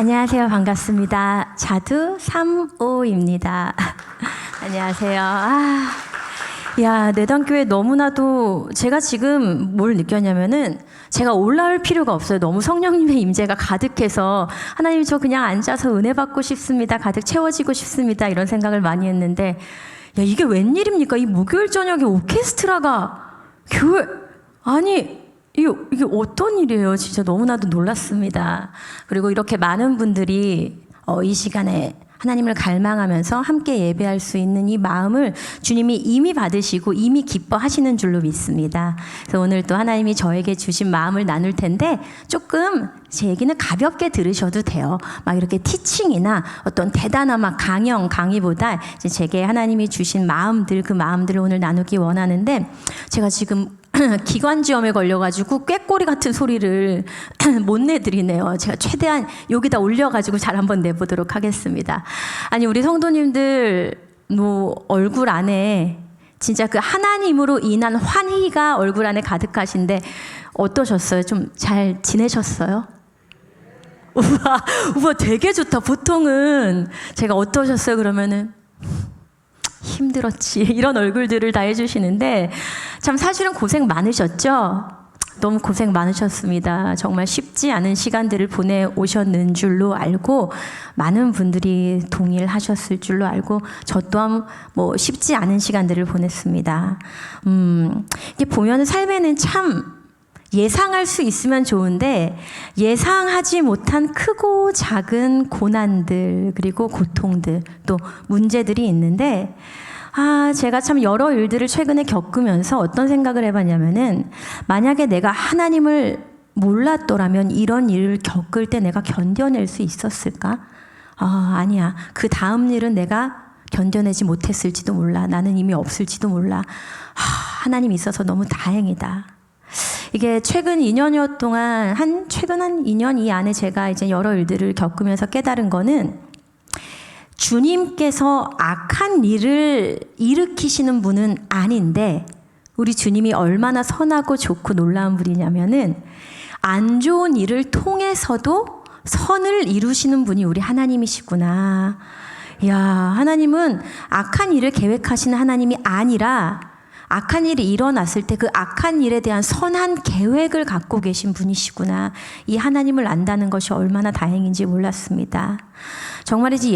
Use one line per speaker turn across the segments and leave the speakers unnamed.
안녕하세요. 반갑습니다. 자두 3호입니다. 안녕하세요. 야, 내단교회 너무나도 제가 지금 뭘 느꼈냐면은 제가 올라올 필요가 없어요. 너무 성령님의 임재가 가득해서 하나님 저 그냥 앉아서 은혜 받고 싶습니다. 가득 채워지고 싶습니다. 이런 생각을 많이 했는데 야, 이게 웬일입니까? 이 목요일 저녁에 오케스트라가 교회 아니 이게 어떤 일이에요? 진짜 너무나도 놀랐습니다. 그리고 이렇게 많은 분들이 이 시간에 하나님을 갈망하면서 함께 예배할 수 있는 이 마음을 주님이 이미 받으시고 이미 기뻐하시는 줄로 믿습니다. 그래서 오늘 또 하나님이 저에게 주신 마음을 나눌 텐데 조금 제 얘기는 가볍게 들으셔도 돼요. 막 이렇게 티칭이나 어떤 대단한 막 강의보다 이제 제게 하나님이 주신 마음들, 그 마음들을 오늘 나누기 원하는데 제가 지금 기관지염에 걸려가지고 꾀꼬리 같은 소리를 못 내드리네요. 제가 최대한 여기다 올려가지고 잘 한번 내보도록 하겠습니다. 아니 우리 성도님들 뭐 얼굴 안에 진짜 그 하나님으로 인한 환희가 얼굴 안에 가득하신데 어떠셨어요? 좀 잘 지내셨어요? 우와 되게 좋다. 보통은 제가 어떠셨어요? 그러면은 힘들었지 이런 얼굴들을 다 해주시는데 참 사실은 고생 많으셨죠? 너무 고생 많으셨습니다. 정말 쉽지 않은 시간들을 보내오셨는 줄로 알고 많은 분들이 동일하셨을 줄로 알고 저 또한 뭐 쉽지 않은 시간들을 보냈습니다. 이게 보면 삶에는 참 예상할 수 있으면 좋은데 예상하지 못한 크고 작은 고난들 그리고 고통들 또 문제들이 있는데 제가 참 여러 일들을 최근에 겪으면서 어떤 생각을 해봤냐면은 만약에 내가 하나님을 몰랐더라면 이런 일을 겪을 때 내가 견뎌낼 수 있었을까? 아니야. 그 다음 일은 내가 견뎌내지 못했을지도 몰라. 나는 이미 없을지도 몰라. 하나님이 있어서 너무 다행이다. 이게 최근 2년여 동안 최근 한 2년 이 안에 제가 이제 여러 일들을 겪으면서 깨달은 거는 주님께서 악한 일을 일으키시는 분은 아닌데 우리 주님이 얼마나 선하고 좋고 놀라운 분이냐면은 안 좋은 일을 통해서도 선을 이루시는 분이 우리 하나님이시구나. 이야, 하나님은 악한 일을 계획하시는 하나님이 아니라 악한 일이 일어났을 때 그 악한 일에 대한 선한 계획을 갖고 계신 분이시구나. 이 하나님을 안다는 것이 얼마나 다행인지 몰랐습니다. 정말이지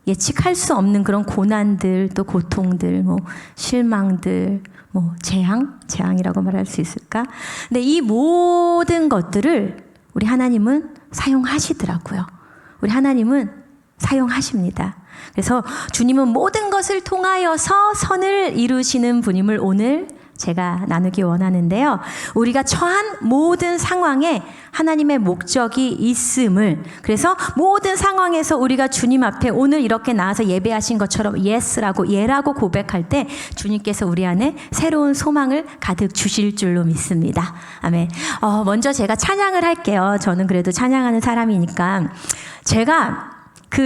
예측할 수 없는 그런 고난들, 또 고통들, 실망들, 재앙이라고 말할 수 있을까? 근데 이 모든 것들을 우리 하나님은 사용하시더라고요. 우리 하나님은 사용하십니다. 그래서 주님은 모든 것을 통하여서 선을 이루시는 분임을 오늘 제가 나누기 원하는데요. 우리가 처한 모든 상황에 하나님의 목적이 있음을, 그래서 모든 상황에서 우리가 주님 앞에 오늘 이렇게 나와서 예배하신 것처럼 예라고 고백할 때 주님께서 우리 안에 새로운 소망을 가득 주실 줄로 믿습니다. 아멘. 먼저 제가 찬양을 할게요. 저는 그래도 찬양하는 사람이니까 제가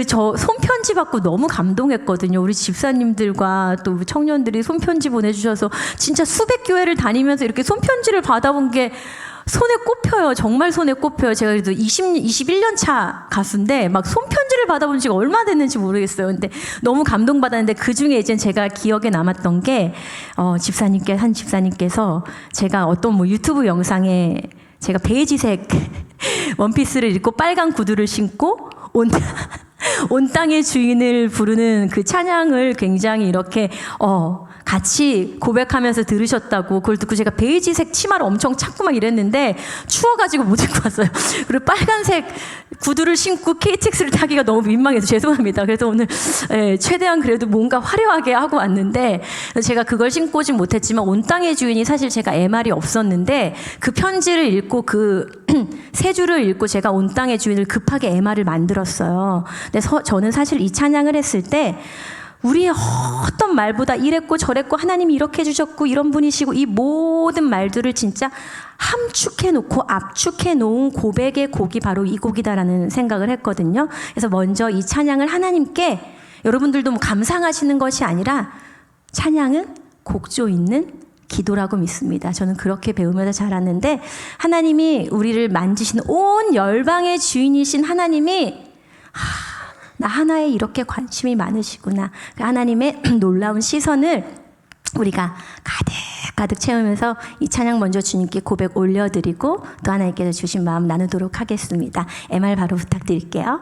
저 손편지 받고 너무 감동했거든요. 우리 집사님들과 또 청년들이 손편지 보내주셔서 진짜 수백 교회를 다니면서 이렇게 손편지를 받아본 게 손에 꼽혀요. 정말 손에 꼽혀요. 제가 그래도 21년 차 가수인데 막 손편지를 받아본 지가 얼마 됐는지 모르겠어요. 근데 너무 감동받았는데 그 중에 이제 제가 기억에 남았던 게 한 집사님께서 제가 어떤 유튜브 영상에 제가 베이지색 원피스를 입고 빨간 구두를 신고 온 땅의 주인을 부르는 그 찬양을 굉장히 이렇게 같이 고백하면서 들으셨다고. 그걸 듣고 제가 베이지색 치마를 엄청 찾고 막 이랬는데 추워가지고 못 입고 왔어요. 그리고 빨간색 구두를 신고 KTX를 타기가 너무 민망해서 죄송합니다. 그래서 오늘 최대한 그래도 뭔가 화려하게 하고 왔는데 제가 그걸 신고 오진 못했지만 온 땅의 주인이 사실 제가 MR이 없었는데 그 편지를 읽고 그 세 줄을 읽고 제가 온 땅의 주인을 급하게 MR을 만들었어요. 근데 저는 사실 이 찬양을 했을 때 우리의 어떤 말보다 이랬고 저랬고 하나님이 이렇게 해주셨고 이런 분이시고 이 모든 말들을 진짜 함축해놓고 압축해놓은 고백의 곡이 바로 이 곡이다라는 생각을 했거든요. 그래서 먼저 이 찬양을 하나님께 여러분들도 감상하시는 것이 아니라 찬양은 곡조 있는 기도라고 믿습니다. 저는 그렇게 배우면서 자랐는데 하나님이 우리를 만지신 온 열방의 주인이신 하나님이 나 하나에 이렇게 관심이 많으시구나. 그 하나님의 놀라운 시선을 우리가 가득 채우면서 이 찬양 먼저 주님께 고백 올려드리고 또 하나님께서 주신 마음 나누도록 하겠습니다. MR 바로 부탁드릴게요.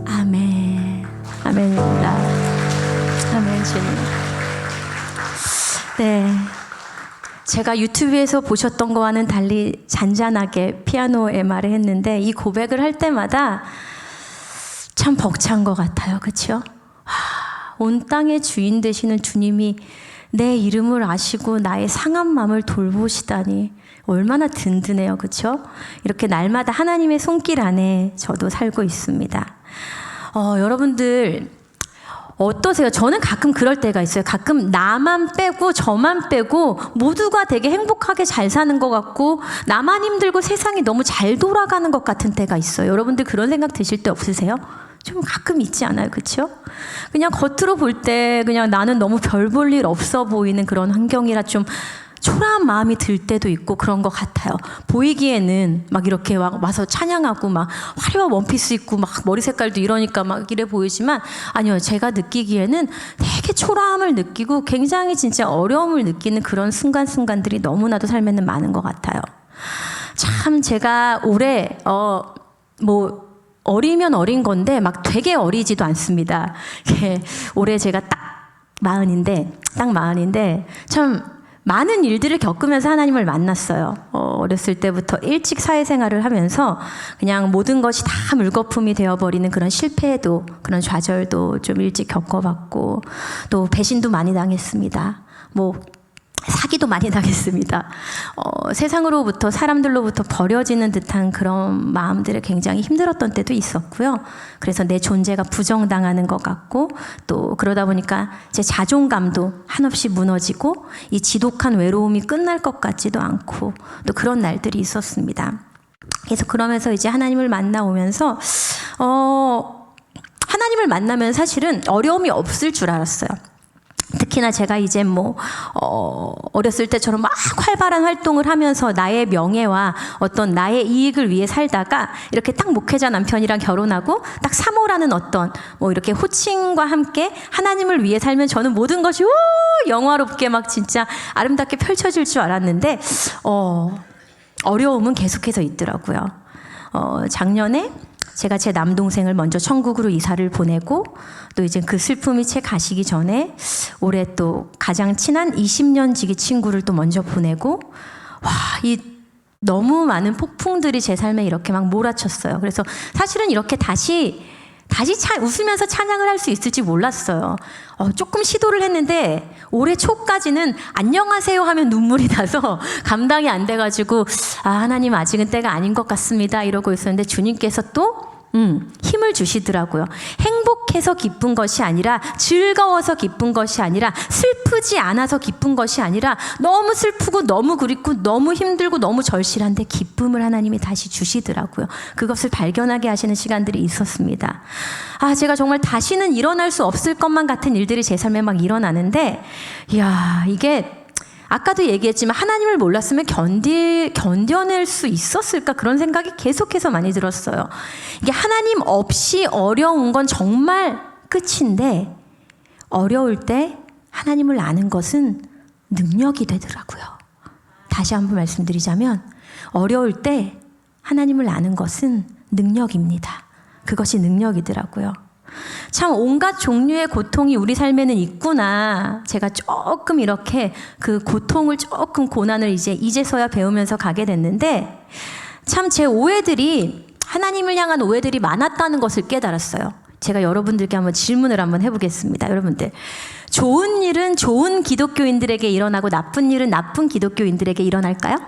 아멘. 아멘입니다. 아멘 주님. 네. 제가 유튜브에서 보셨던 거와는 달리 잔잔하게 피아노 MR을 했는데 이 고백을 할 때마다 참 벅찬 것 같아요. 그렇죠? 온 땅의 주인 되시는 주님이 내 이름을 아시고 나의 상한 마음을 돌보시다니 얼마나 든든해요. 그렇죠? 이렇게 날마다 하나님의 손길 안에 저도 살고 있습니다. 여러분들 어떠세요? 저는 가끔 그럴 때가 있어요. 가끔 나만 빼고 저만 빼고 모두가 되게 행복하게 잘 사는 것 같고 나만 힘들고 세상이 너무 잘 돌아가는 것 같은 때가 있어요. 여러분들 그런 생각 드실 때 없으세요? 좀 가끔 있지 않아요? 그렇죠? 그냥 겉으로 볼 때 그냥 나는 너무 별 볼 일 없어 보이는 그런 환경이라 좀 초라한 마음이 들 때도 있고 그런 것 같아요. 보이기에는 막 이렇게 와서 찬양하고 막 화려한 원피스 입고 막 머리 색깔도 이러니까 막 이래 보이지만 아니요. 제가 느끼기에는 되게 초라함을 느끼고 굉장히 진짜 어려움을 느끼는 그런 순간순간들이 너무나도 삶에는 많은 것 같아요. 참 제가 올해 어리면 어린 건데 막 되게 어리지도 않습니다. 올해 제가 딱 마흔인데 참 많은 일들을 겪으면서 하나님을 만났어요. 어렸을 때부터 일찍 사회생활을 하면서 그냥 모든 것이 다 물거품이 되어버리는 그런 실패도 그런 좌절도 좀 일찍 겪어봤고 또 배신도 많이 당했습니다. 사기도 많이 당했습니다. 세상으로부터 사람들로부터 버려지는 듯한 그런 마음들이 굉장히 힘들었던 때도 있었고요. 그래서 내 존재가 부정당하는 것 같고 또 그러다 보니까 제 자존감도 한없이 무너지고 이 지독한 외로움이 끝날 것 같지도 않고 또 그런 날들이 있었습니다. 그래서 그러면서 이제 하나님을 만나오면서 하나님을 만나면 사실은 어려움이 없을 줄 알았어요. 특히나 제가 이제 어렸을 때처럼 막 활발한 활동을 하면서 나의 명예와 어떤 나의 이익을 위해 살다가 이렇게 딱 목회자 남편이랑 결혼하고 딱 사모라는 어떤 이렇게 호칭과 함께 하나님을 위해 살면 저는 모든 것이 영화롭게 막 진짜 아름답게 펼쳐질 줄 알았는데 어려움은 계속해서 있더라고요. 작년에 제가 제 남동생을 먼저 천국으로 이사를 보내고 또 이제 그 슬픔이 채 가시기 전에 올해 또 가장 친한 20년 지기 친구를 또 먼저 보내고 이 너무 많은 폭풍들이 제 삶에 이렇게 막 몰아쳤어요. 그래서 사실은 이렇게 다시 웃으면서 찬양을 할 수 있을지 몰랐어요. 조금 시도를 했는데 올해 초까지는 안녕하세요 하면 눈물이 나서 감당이 안 돼가지고 하나님 아직은 때가 아닌 것 같습니다 이러고 있었는데 주님께서 또 힘을 주시더라고요. 행복해서 기쁜 것이 아니라 즐거워서 기쁜 것이 아니라 슬프지 않아서 기쁜 것이 아니라 너무 슬프고 너무 그립고 너무 힘들고 너무 절실한데 기쁨을 하나님이 다시 주시더라고요. 그것을 발견하게 하시는 시간들이 있었습니다. 제가 정말 다시는 일어날 수 없을 것만 같은 일들이 제 삶에 막 일어나는데 이게 아까도 얘기했지만 하나님을 몰랐으면 견뎌낼 수 있었을까 그런 생각이 계속해서 많이 들었어요. 이게 하나님 없이 어려운 건 정말 끝인데 어려울 때 하나님을 아는 것은 능력이 되더라고요. 다시 한번 말씀드리자면 어려울 때 하나님을 아는 것은 능력입니다. 그것이 능력이더라고요. 참 온갖 종류의 고통이 우리 삶에는 있구나. 제가 조금 이렇게 그 고통을 고난을 이제서야 배우면서 가게 됐는데 참 제 오해들이 하나님을 향한 오해들이 많았다는 것을 깨달았어요. 제가 여러분들께 한번 질문을 한번 해보겠습니다. 여러분들 좋은 일은 좋은 기독교인들에게 일어나고 나쁜 일은 나쁜 기독교인들에게 일어날까요?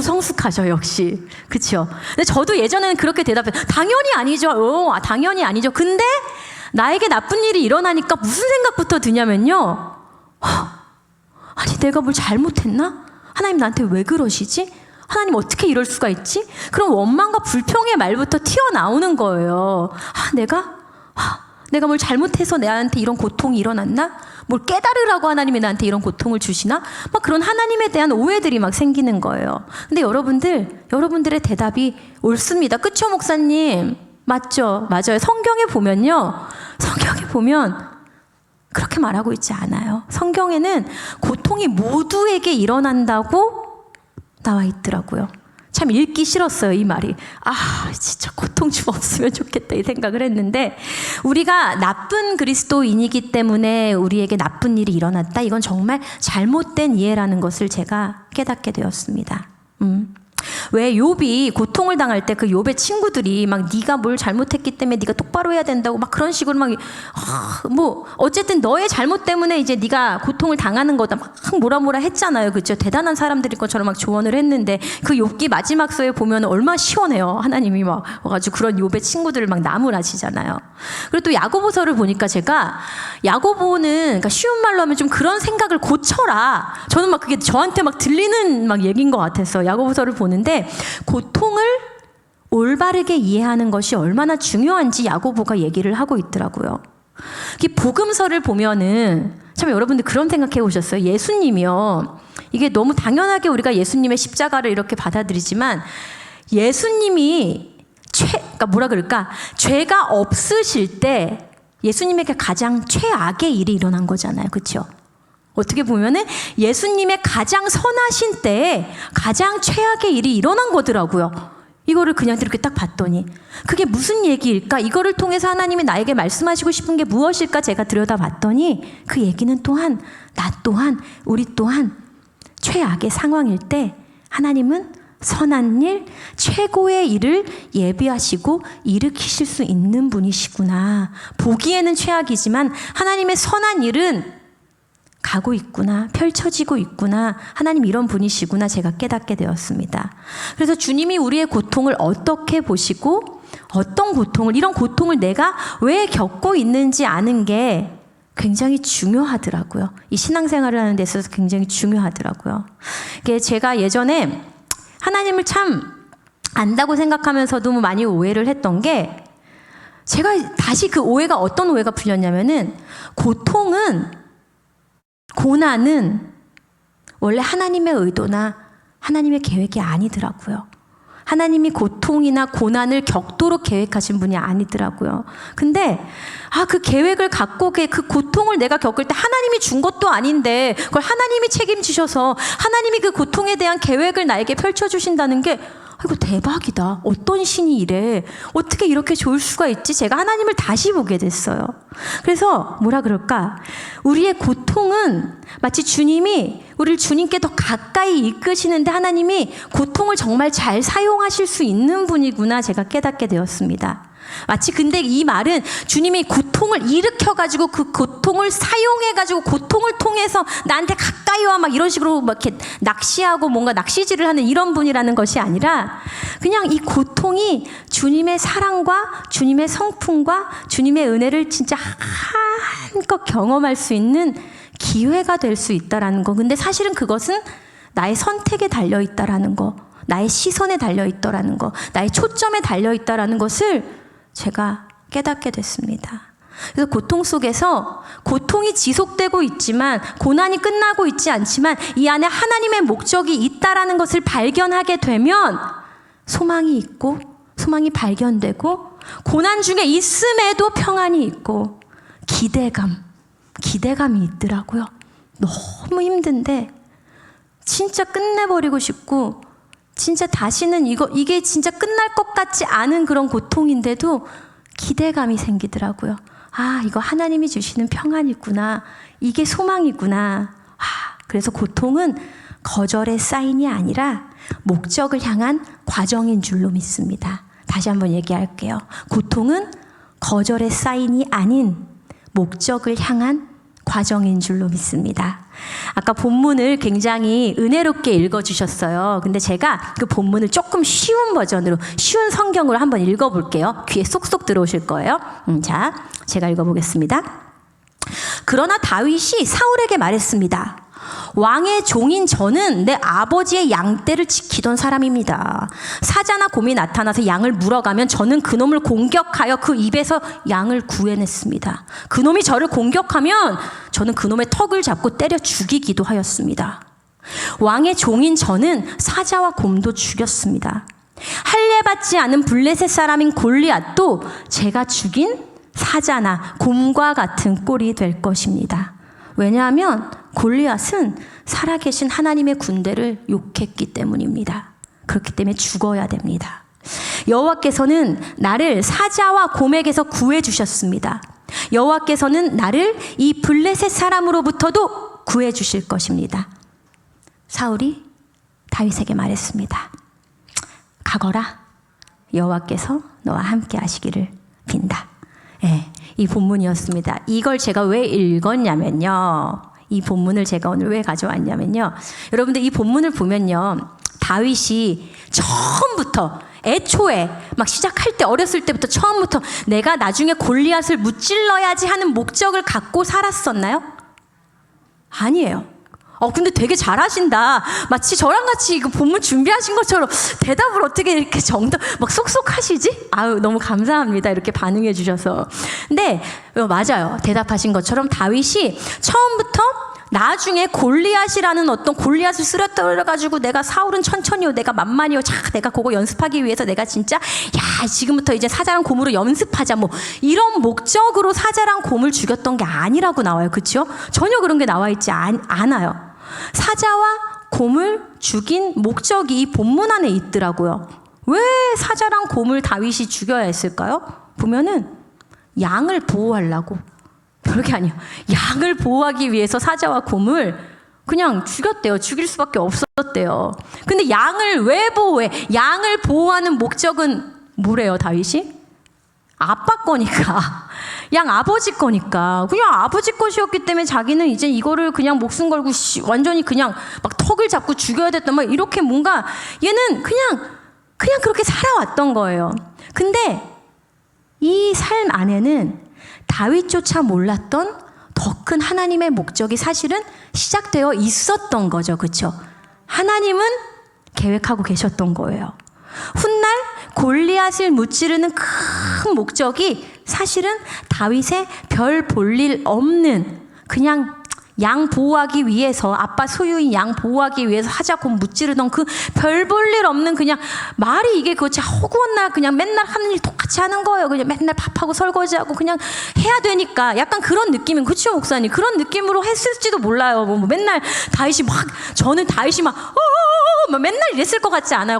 성숙하셔 역시. 그렇죠? 근데 저도 예전에는 그렇게 대답해요. 당연히 아니죠. 당연히 아니죠. 근데 나에게 나쁜 일이 일어나니까 무슨 생각부터 드냐면요. 아니 내가 뭘 잘못했나? 하나님 나한테 왜 그러시지? 하나님 어떻게 이럴 수가 있지? 그런 원망과 불평의 말부터 튀어나오는 거예요. 내가 뭘 잘못해서 내한테 이런 고통이 일어났나? 뭘 깨달으라고 하나님이 나한테 이런 고통을 주시나? 막 그런 하나님에 대한 오해들이 막 생기는 거예요. 근데 여러분들의 대답이 옳습니다. 그쵸, 목사님? 맞죠? 맞아요. 성경에 보면 그렇게 말하고 있지 않아요. 성경에는 고통이 모두에게 일어난다고 나와 있더라고요. 참 읽기 싫었어요, 이 말이. 진짜 고통 좀 없으면 좋겠다 이 생각을 했는데, 우리가 나쁜 그리스도인이기 때문에 우리에게 나쁜 일이 일어났다, 이건 정말 잘못된 이해라는 것을 제가 깨닫게 되었습니다. 왜 욥이 고통을 당할 때 그 욥의 친구들이 막 네가 뭘 잘못했기 때문에 네가 똑바로 해야 된다고 막 그런 식으로 막 어쨌든 너의 잘못 때문에 이제 네가 고통을 당하는 거다 막 뭐라 했잖아요. 그렇죠? 대단한 사람들일 것처럼 막 조언을 했는데 그 욥기 마지막서에 보면 얼마나 시원해요. 하나님이 막 와가지고 그런 욥의 친구들을 막 나무라시잖아요. 그리고 또 야고보서를 보니까 제가 야고보는 그러니까 쉬운 말로 하면 좀 그런 생각을 고쳐라. 저는 막 그게 저한테 막 들리는 막 얘기인 것 같았어요. 야고보서를 보는데 고통을 올바르게 이해하는 것이 얼마나 중요한지 야고보가 얘기를 하고 있더라고요. 이 복음서를 보면은 참 여러분들 그런 생각해 보셨어요? 예수님이요. 이게 너무 당연하게 우리가 예수님의 십자가를 이렇게 받아들이지만 예수님이 죄가 없으실 때 예수님에게 가장 최악의 일이 일어난 거잖아요. 그렇죠? 어떻게 보면은 예수님의 가장 선하신 때에 가장 최악의 일이 일어난 거더라고요. 이거를 그냥 이렇게 딱 봤더니 그게 무슨 얘기일까? 이거를 통해서 하나님이 나에게 말씀하시고 싶은 게 무엇일까? 제가 들여다봤더니 그 얘기는 또한 나 또한 우리 또한 최악의 상황일 때 하나님은 선한 일, 최고의 일을 예비하시고 일으키실 수 있는 분이시구나. 보기에는 최악이지만 하나님의 선한 일은 가고 있구나, 펼쳐지고 있구나, 하나님 이런 분이시구나 제가 깨닫게 되었습니다. 그래서 주님이 우리의 고통을 어떻게 보시고 이런 고통을 내가 왜 겪고 있는지 아는 게 굉장히 중요하더라고요. 이 신앙생활을 하는 데 있어서 굉장히 중요하더라고요. 이게 제가 예전에 하나님을 참 안다고 생각하면서도 많이 오해를 했던 게, 제가 다시 그 오해가 어떤 오해가 풀렸냐면은 고난은 원래 하나님의 의도나 하나님의 계획이 아니더라고요. 하나님이 고통이나 고난을 겪도록 계획하신 분이 아니더라고요. 근데 그 계획을 갖고 그 고통을 내가 겪을 때 하나님이 준 것도 아닌데 그걸 하나님이 책임지셔서 하나님이 그 고통에 대한 계획을 나에게 펼쳐주신다는 게 이거 대박이다. 어떤 신이 이래? 어떻게 이렇게 좋을 수가 있지? 제가 하나님을 다시 보게 됐어요. 그래서 우리의 고통은 마치 주님이 우리를 주님께 더 가까이 이끄시는데 하나님이 고통을 정말 잘 사용하실 수 있는 분이구나 제가 깨닫게 되었습니다. 마치 근데 이 말은 주님이 고통을 일으켜가지고 그 고통을 사용해가지고 고통을 통해서 나한테 가까이 와 막 이런 식으로 막 이렇게 낚시하고 뭔가 낚시질을 하는 이런 분이라는 것이 아니라 그냥 이 고통이 주님의 사랑과 주님의 성품과 주님의 은혜를 진짜 한껏 경험할 수 있는 기회가 될 수 있다라는 거. 근데 사실은 그것은 나의 선택에 달려 있다라는 거, 나의 시선에 달려 있다라는 거, 나의 초점에 달려 있다라는 것을 제가 깨닫게 됐습니다. 그래서 고통 속에서 고통이 지속되고 있지만 고난이 끝나고 있지 않지만 이 안에 하나님의 목적이 있다라는 것을 발견하게 되면 소망이 있고 소망이 발견되고 고난 중에 있음에도 평안이 있고 기대감이 있더라고요. 너무 힘든데 진짜 끝내버리고 싶고 진짜 다시는 이게 진짜 끝날 것 같지 않은 그런 고통인데도 기대감이 생기더라고요. 이거 하나님이 주시는 평안이구나. 이게 소망이구나. 그래서 고통은 거절의 사인이 아니라 목적을 향한 과정인 줄로 믿습니다. 다시 한번 얘기할게요. 고통은 거절의 사인이 아닌 목적을 향한 과정인 줄로 믿습니다. 아까 본문을 굉장히 은혜롭게 읽어주셨어요. 근데 제가 그 본문을 조금 쉬운 버전으로, 쉬운 성경으로 한번 읽어볼게요. 귀에 쏙쏙 들어오실 거예요. 자, 제가 읽어보겠습니다. 그러나 다윗이 사울에게 말했습니다. 왕의 종인 저는 내 아버지의 양떼를 지키던 사람입니다. 사자나 곰이 나타나서 양을 물어가면 저는 그놈을 공격하여 그 입에서 양을 구해냈습니다. 그놈이 저를 공격하면 저는 그놈의 턱을 잡고 때려 죽이기도 하였습니다. 왕의 종인 저는 사자와 곰도 죽였습니다. 할례받지 않은 블레셋 사람인 골리앗도 제가 죽인 사자나 곰과 같은 꼴이 될 것입니다. 왜냐하면 골리앗은 살아계신 하나님의 군대를 욕했기 때문입니다. 그렇기 때문에 죽어야 됩니다. 여호와께서는 나를 사자와 곰에게서 구해 주셨습니다. 여호와께서는 나를 이 블레셋 사람으로부터도 구해 주실 것입니다. 사울이 다윗에게 말했습니다. 가거라. 여호와께서 너와 함께 하시기를 빈다. 네, 이 본문이었습니다. 이걸 제가 왜 읽었냐면요. 이 본문을 제가 오늘 왜 가져왔냐면요. 여러분들 이 본문을 보면요. 다윗이 처음부터 애초에 막 시작할 때 어렸을 때부터 처음부터 내가 나중에 골리앗을 무찔러야지 하는 목적을 갖고 살았었나요? 아니에요. 근데 되게 잘하신다. 마치 저랑 같이 이거 본문 준비하신 것처럼 대답을 어떻게 이렇게 막 쏙쏙 하시지? 아유, 너무 감사합니다. 이렇게 반응해 주셔서. 근데 맞아요. 대답하신 것처럼 다윗이 처음부터 나중에 골리앗이라는 어떤 골리앗을 쓰러뜨려가지고 내가 사울은 천천히요, 내가 만만히요, 내가 그거 연습하기 위해서 내가 진짜 지금부터 이제 사자랑 곰으로 연습하자 뭐 이런 목적으로 사자랑 곰을 죽였던 게 아니라고 나와요. 그렇죠? 전혀 그런 게 나와 있지 않아요. 사자와 곰을 죽인 목적이 이 본문 안에 있더라고요. 왜 사자랑 곰을 다윗이 죽여야 했을까요? 보면은 양을 보호하려고. 그렇게 아니에요. 양을 보호하기 위해서 사자와 곰을 그냥 죽였대요. 죽일 수밖에 없었대요. 근데 양을 왜 보호해? 양을 보호하는 목적은 뭐래요, 다윗이? 아빠 거니까. 양 아버지 거니까. 그냥 아버지 것이었기 때문에 자기는 이제 이거를 그냥 목숨 걸고 완전히 그냥 막 턱을 잡고 죽여야 됐던 막 이렇게 뭔가 얘는 그냥 그렇게 살아왔던 거예요. 근데 이 삶 안에는 다윗조차 몰랐던 더 큰 하나님의 목적이 사실은 시작되어 있었던 거죠. 그렇죠? 하나님은 계획하고 계셨던 거예요. 훗날 골리앗을 무찌르는 큰 목적이 사실은 다윗의 별 볼 일 없는 그냥 양 보호하기 위해서 아빠 소유인 양 보호하기 위해서 사자곰 무찌르던 그 별 볼 일 없는 그냥 말이 이게 그거 허구한 날 그냥 맨날 하는 일 똑같이 하는 거예요. 그냥 맨날 밥하고 설거지하고 그냥 해야 되니까 약간 그런 느낌인 그렇죠 목사님? 그런 느낌으로 했을지도 몰라요. 뭐 맨날 다윗이 막 저는 다윗이 막 맨날 이랬을 것 같지 않아요?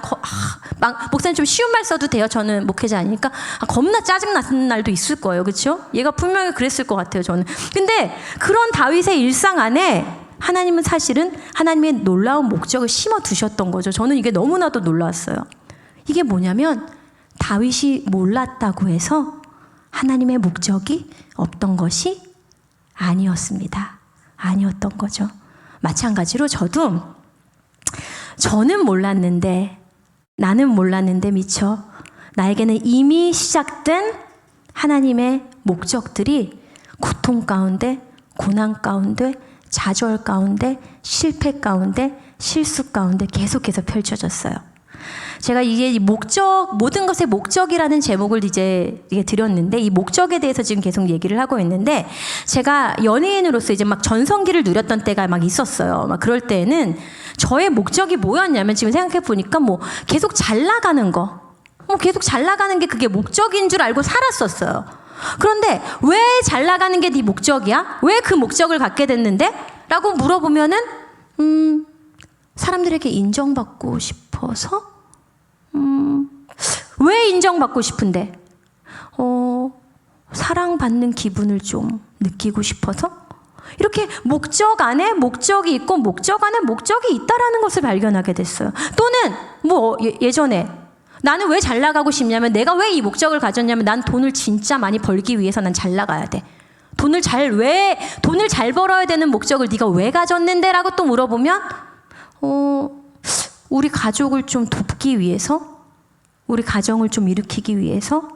목사님 좀 쉬운 말 써도 돼요? 저는 목회자 아니니까 겁나 짜증나는 날도 있을 거예요. 그렇죠? 얘가 분명히 그랬을 것 같아요. 저는. 근데 그런 다윗의 일상 안에 하나님은 사실은 하나님의 놀라운 목적을 심어 두셨던 거죠. 저는 이게 너무나도 놀라웠어요. 이게 뭐냐면 다윗이 몰랐다고 해서 하나님의 목적이 없던 것이 아니었습니다. 아니었던 거죠. 마찬가지로 저는 몰랐는데 나는 몰랐는데 미처 나에게는 이미 시작된 하나님의 목적들이 고통 가운데, 고난 가운데, 좌절 가운데, 실패 가운데, 실수 가운데 계속해서 펼쳐졌어요. 제가 이게 모든 것의 목적이라는 제목을 이제 드렸는데 이 목적에 대해서 지금 계속 얘기를 하고 있는데 제가 연예인으로서 이제 막 전성기를 누렸던 때가 막 있었어요. 막 그럴 때에는 저의 목적이 뭐였냐면 지금 생각해 보니까 뭐 계속 잘 나가는 거, 계속 잘 나가는 게 그게 목적인 줄 알고 살았었어요. 그런데 왜 잘 나가는 게 네 목적이야? 왜 그 목적을 갖게 됐는데? 라고 물어보면은 사람들에게 인정받고 싶어서? 왜 인정받고 싶은데? 사랑받는 기분을 좀 느끼고 싶어서? 이렇게 목적 안에 목적이 있고 목적 안에 목적이 있다라는 것을 발견하게 됐어요. 또는 뭐 예전에 나는 왜 잘 나가고 싶냐면 내가 왜 이 목적을 가졌냐면 난 돈을 진짜 많이 벌기 위해서 난 잘 나가야 돼. 돈을 잘 벌어야 되는 목적을 네가 왜 가졌는데? 라고 또 물어보면 우리 가족을 좀 돕기 위해서, 우리 가정을 좀 일으키기 위해서,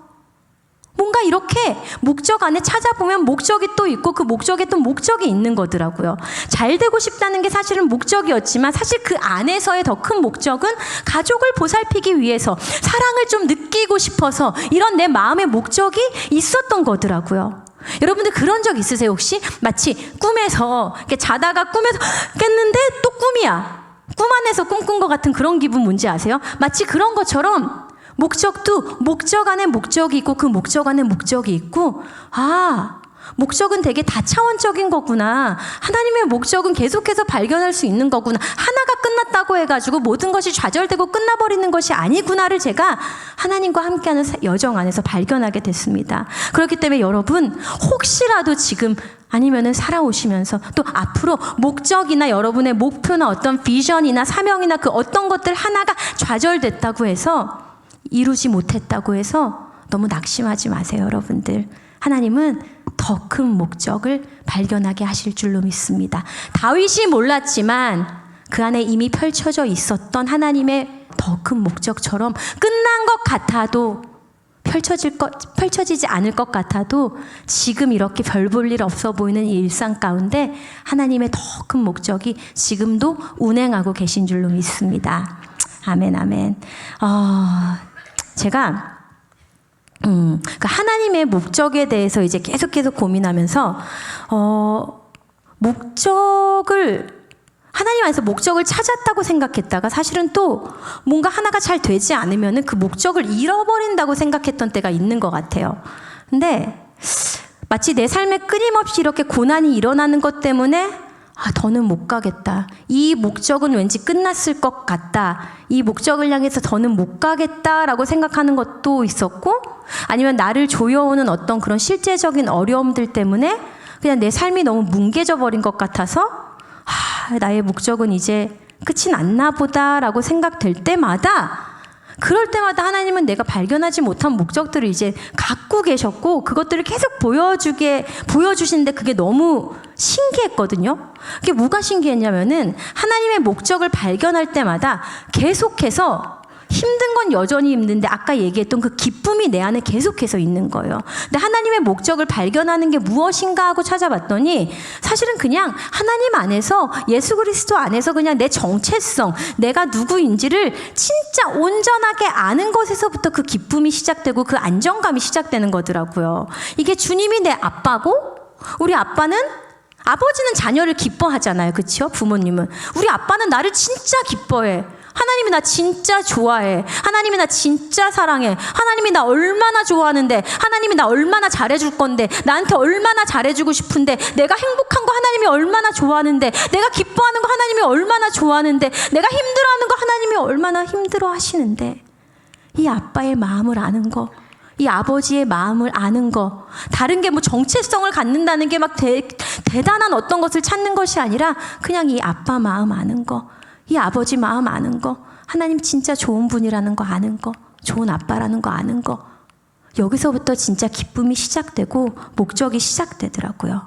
뭔가 뭔가 이렇게 목적 안에 찾아보면 목적이 또 있고 그 목적에 또 목적이 있는 거더라고요. 잘 되고 싶다는 게 사실은 목적이었지만 사실 그 안에서의 더 큰 목적은 가족을 보살피기 위해서 사랑을 좀 느끼고 싶어서 이런 내 마음의 목적이 있었던 거더라고요. 여러분들 그런 적 있으세요 혹시? 마치 꿈에서 이렇게 자다가 꿈에서 깼는데 또 꿈이야. 꿈 안에서 꿈꾼 것 같은 그런 기분 뭔지 아세요? 마치 그런 것처럼 목적도 목적 안에 목적이 있고 그 목적 안에 목적이 있고 목적은 되게 다차원적인 거구나. 하나님의 목적은 계속해서 발견할 수 있는 거구나. 하나가 끝났다고 해가지고 모든 것이 좌절되고 끝나버리는 것이 아니구나를 제가 하나님과 함께하는 여정 안에서 발견하게 됐습니다. 그렇기 때문에 여러분 혹시라도 지금 아니면은 살아오시면서 또 앞으로 목적이나 여러분의 목표나 어떤 비전이나 사명이나 그 어떤 것들 하나가 좌절됐다고 해서 이루지 못했다고 해서 너무 낙심하지 마세요, 여러분들. 하나님은 더 큰 목적을 발견하게 하실 줄로 믿습니다. 다윗이 몰랐지만 그 안에 이미 펼쳐져 있었던 하나님의 더 큰 목적처럼 끝난 것 같아도 펼쳐지지 않을 것 같아도 지금 이렇게 별 볼 일 없어 보이는 이 일상 가운데 하나님의 더 큰 목적이 지금도 운행하고 계신 줄로 믿습니다. 아멘, 아멘. 제가 그 하나님의 목적에 대해서 이제 계속 고민하면서 하나님 안에서 목적을 찾았다고 생각했다가 사실은 또 뭔가 하나가 잘 되지 않으면은 그 목적을 잃어버린다고 생각했던 때가 있는 것 같아요. 근데 마치 내 삶에 끊임없이 이렇게 고난이 일어나는 것 때문에 더는 못 가겠다. 이 목적은 왠지 끝났을 것 같다. 이 목적을 향해서 더는 못 가겠다라고 생각하는 것도 있었고, 아니면 나를 조여오는 어떤 그런 실제적인 어려움들 때문에 그냥 내 삶이 너무 뭉개져 버린 것 같아서 나의 목적은 이제 끝이 났나 보다라고 생각될 때마다, 그럴 때마다 하나님은 내가 발견하지 못한 목적들을 이제 갖고 계셨고 그것들을 계속 보여주시는데 그게 너무 신기했거든요. 그게 뭐가 신기했냐면은 하나님의 목적을 발견할 때마다 계속해서 힘든 건 여전히 힘든데 아까 얘기했던 그 기쁨이 내 안에 계속해서 있는 거예요. 근데 하나님의 목적을 발견하는 게 무엇인가 하고 찾아봤더니 사실은 그냥 하나님 안에서, 예수 그리스도 안에서 그냥 내 정체성, 내가 누구인지를 진짜 온전하게 아는 것에서부터 그 기쁨이 시작되고 그 안정감이 시작되는 거더라고요. 이게 주님이 내 아빠고, 우리 아빠지는 자녀를 기뻐하잖아요. 그렇죠? 부모님은. 우리 아빠는 나를 진짜 기뻐해. 하나님이 나 진짜 좋아해. 하나님이 나 진짜 사랑해. 하나님이 나 얼마나 좋아하는데, 하나님이 나 얼마나 잘해줄 건데, 나한테 얼마나 잘해주고 싶은데, 내가 행복한 거 하나님이 얼마나 좋아하는데, 내가 기뻐하는 거 하나님이 얼마나 좋아하는데, 내가 힘들어하는 거 하나님이 얼마나 힘들어하시는데, 이 아빠의 마음을 아는 거, 이 아버지의 마음을 아는 거, 다른 게 뭐 정체성을 갖는다는 게 막 대단한 어떤 것을 찾는 것이 아니라 그냥 이 아빠 마음 아는 거, 이 아버지 마음 아는 거, 하나님 진짜 좋은 분이라는 거 아는 거, 좋은 아빠라는 거 아는 거, 여기서부터 진짜 기쁨이 시작되고 목적이 시작되더라고요.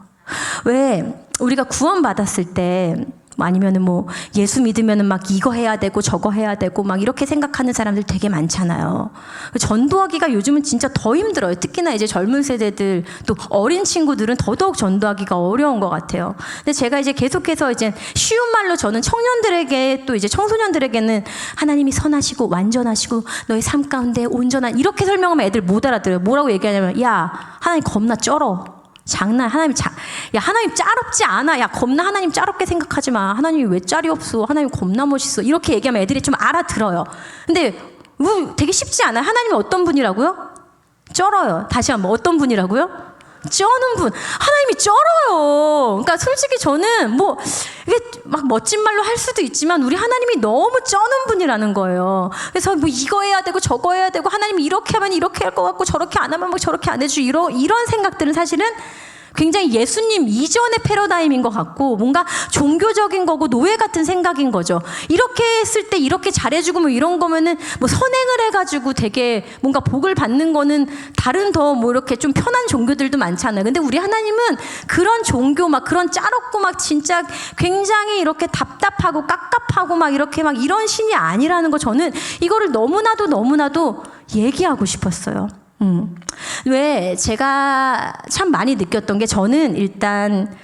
왜 우리가 구원받았을 때 아니면은 뭐 예수 믿으면은 막 이거 해야 되고 저거 해야 되고 막 이렇게 생각하는 사람들 되게 많잖아요. 전도하기가 요즘은 진짜 더 힘들어요. 특히나 이제 젊은 세대들, 또 어린 친구들은 더더욱 전도하기가 어려운 것 같아요. 근데 제가 이제 계속해서 이제 쉬운 말로 저는 청년들에게, 또 이제 청소년들에게는 하나님이 선하시고 완전하시고 너의 삶 가운데 온전한, 이렇게 설명하면 애들 못 알아들어요. 뭐라고 얘기하냐면, 야, 하나님 겁나 쩔어. 하나님 짤없지 않아. 야, 겁나 하나님 짤없게 생각하지 마. 하나님이 왜 짤이 없어? 하나님 겁나 멋있어. 이렇게 얘기하면 애들이 좀 알아들어요. 근데 되게 쉽지 않아요. 하나님이 어떤 분이라고요? 쩔어요. 다시 한번, 어떤 분이라고요? 쩌는 분. 하나님이 쩔어요. 그러니까 솔직히 저는 뭐 이게 막 멋진 말로 할 수도 있지만 우리 하나님이 너무 쩌는 분이라는 거예요. 그래서 뭐 이거 해야 되고 저거 해야 되고, 하나님이 이렇게 하면 이렇게 할 것 같고 저렇게 안 하면 뭐 저렇게 안 해주고, 이런 생각들은 사실은 굉장히 예수님 이전의 패러다임인 것 같고 뭔가 종교적인 거고 노예 같은 생각인 거죠. 이렇게 했을 때 이렇게 잘해주고 뭐 이런 거면은 뭐 선행을 해가지고 되게 뭔가 복을 받는 거는 다른 더 뭐 이렇게 좀 편한 종교들도 많잖아요. 근데 우리 하나님은 그런 종교, 막 그런 짤없고 막 진짜 굉장히 이렇게 답답하고 깝깝하고 막 이렇게 막 이런 신이 아니라는 거, 저는 이거를 너무나도 얘기하고 싶었어요. 왜 제가 참 많이 느꼈던 게 저는 일단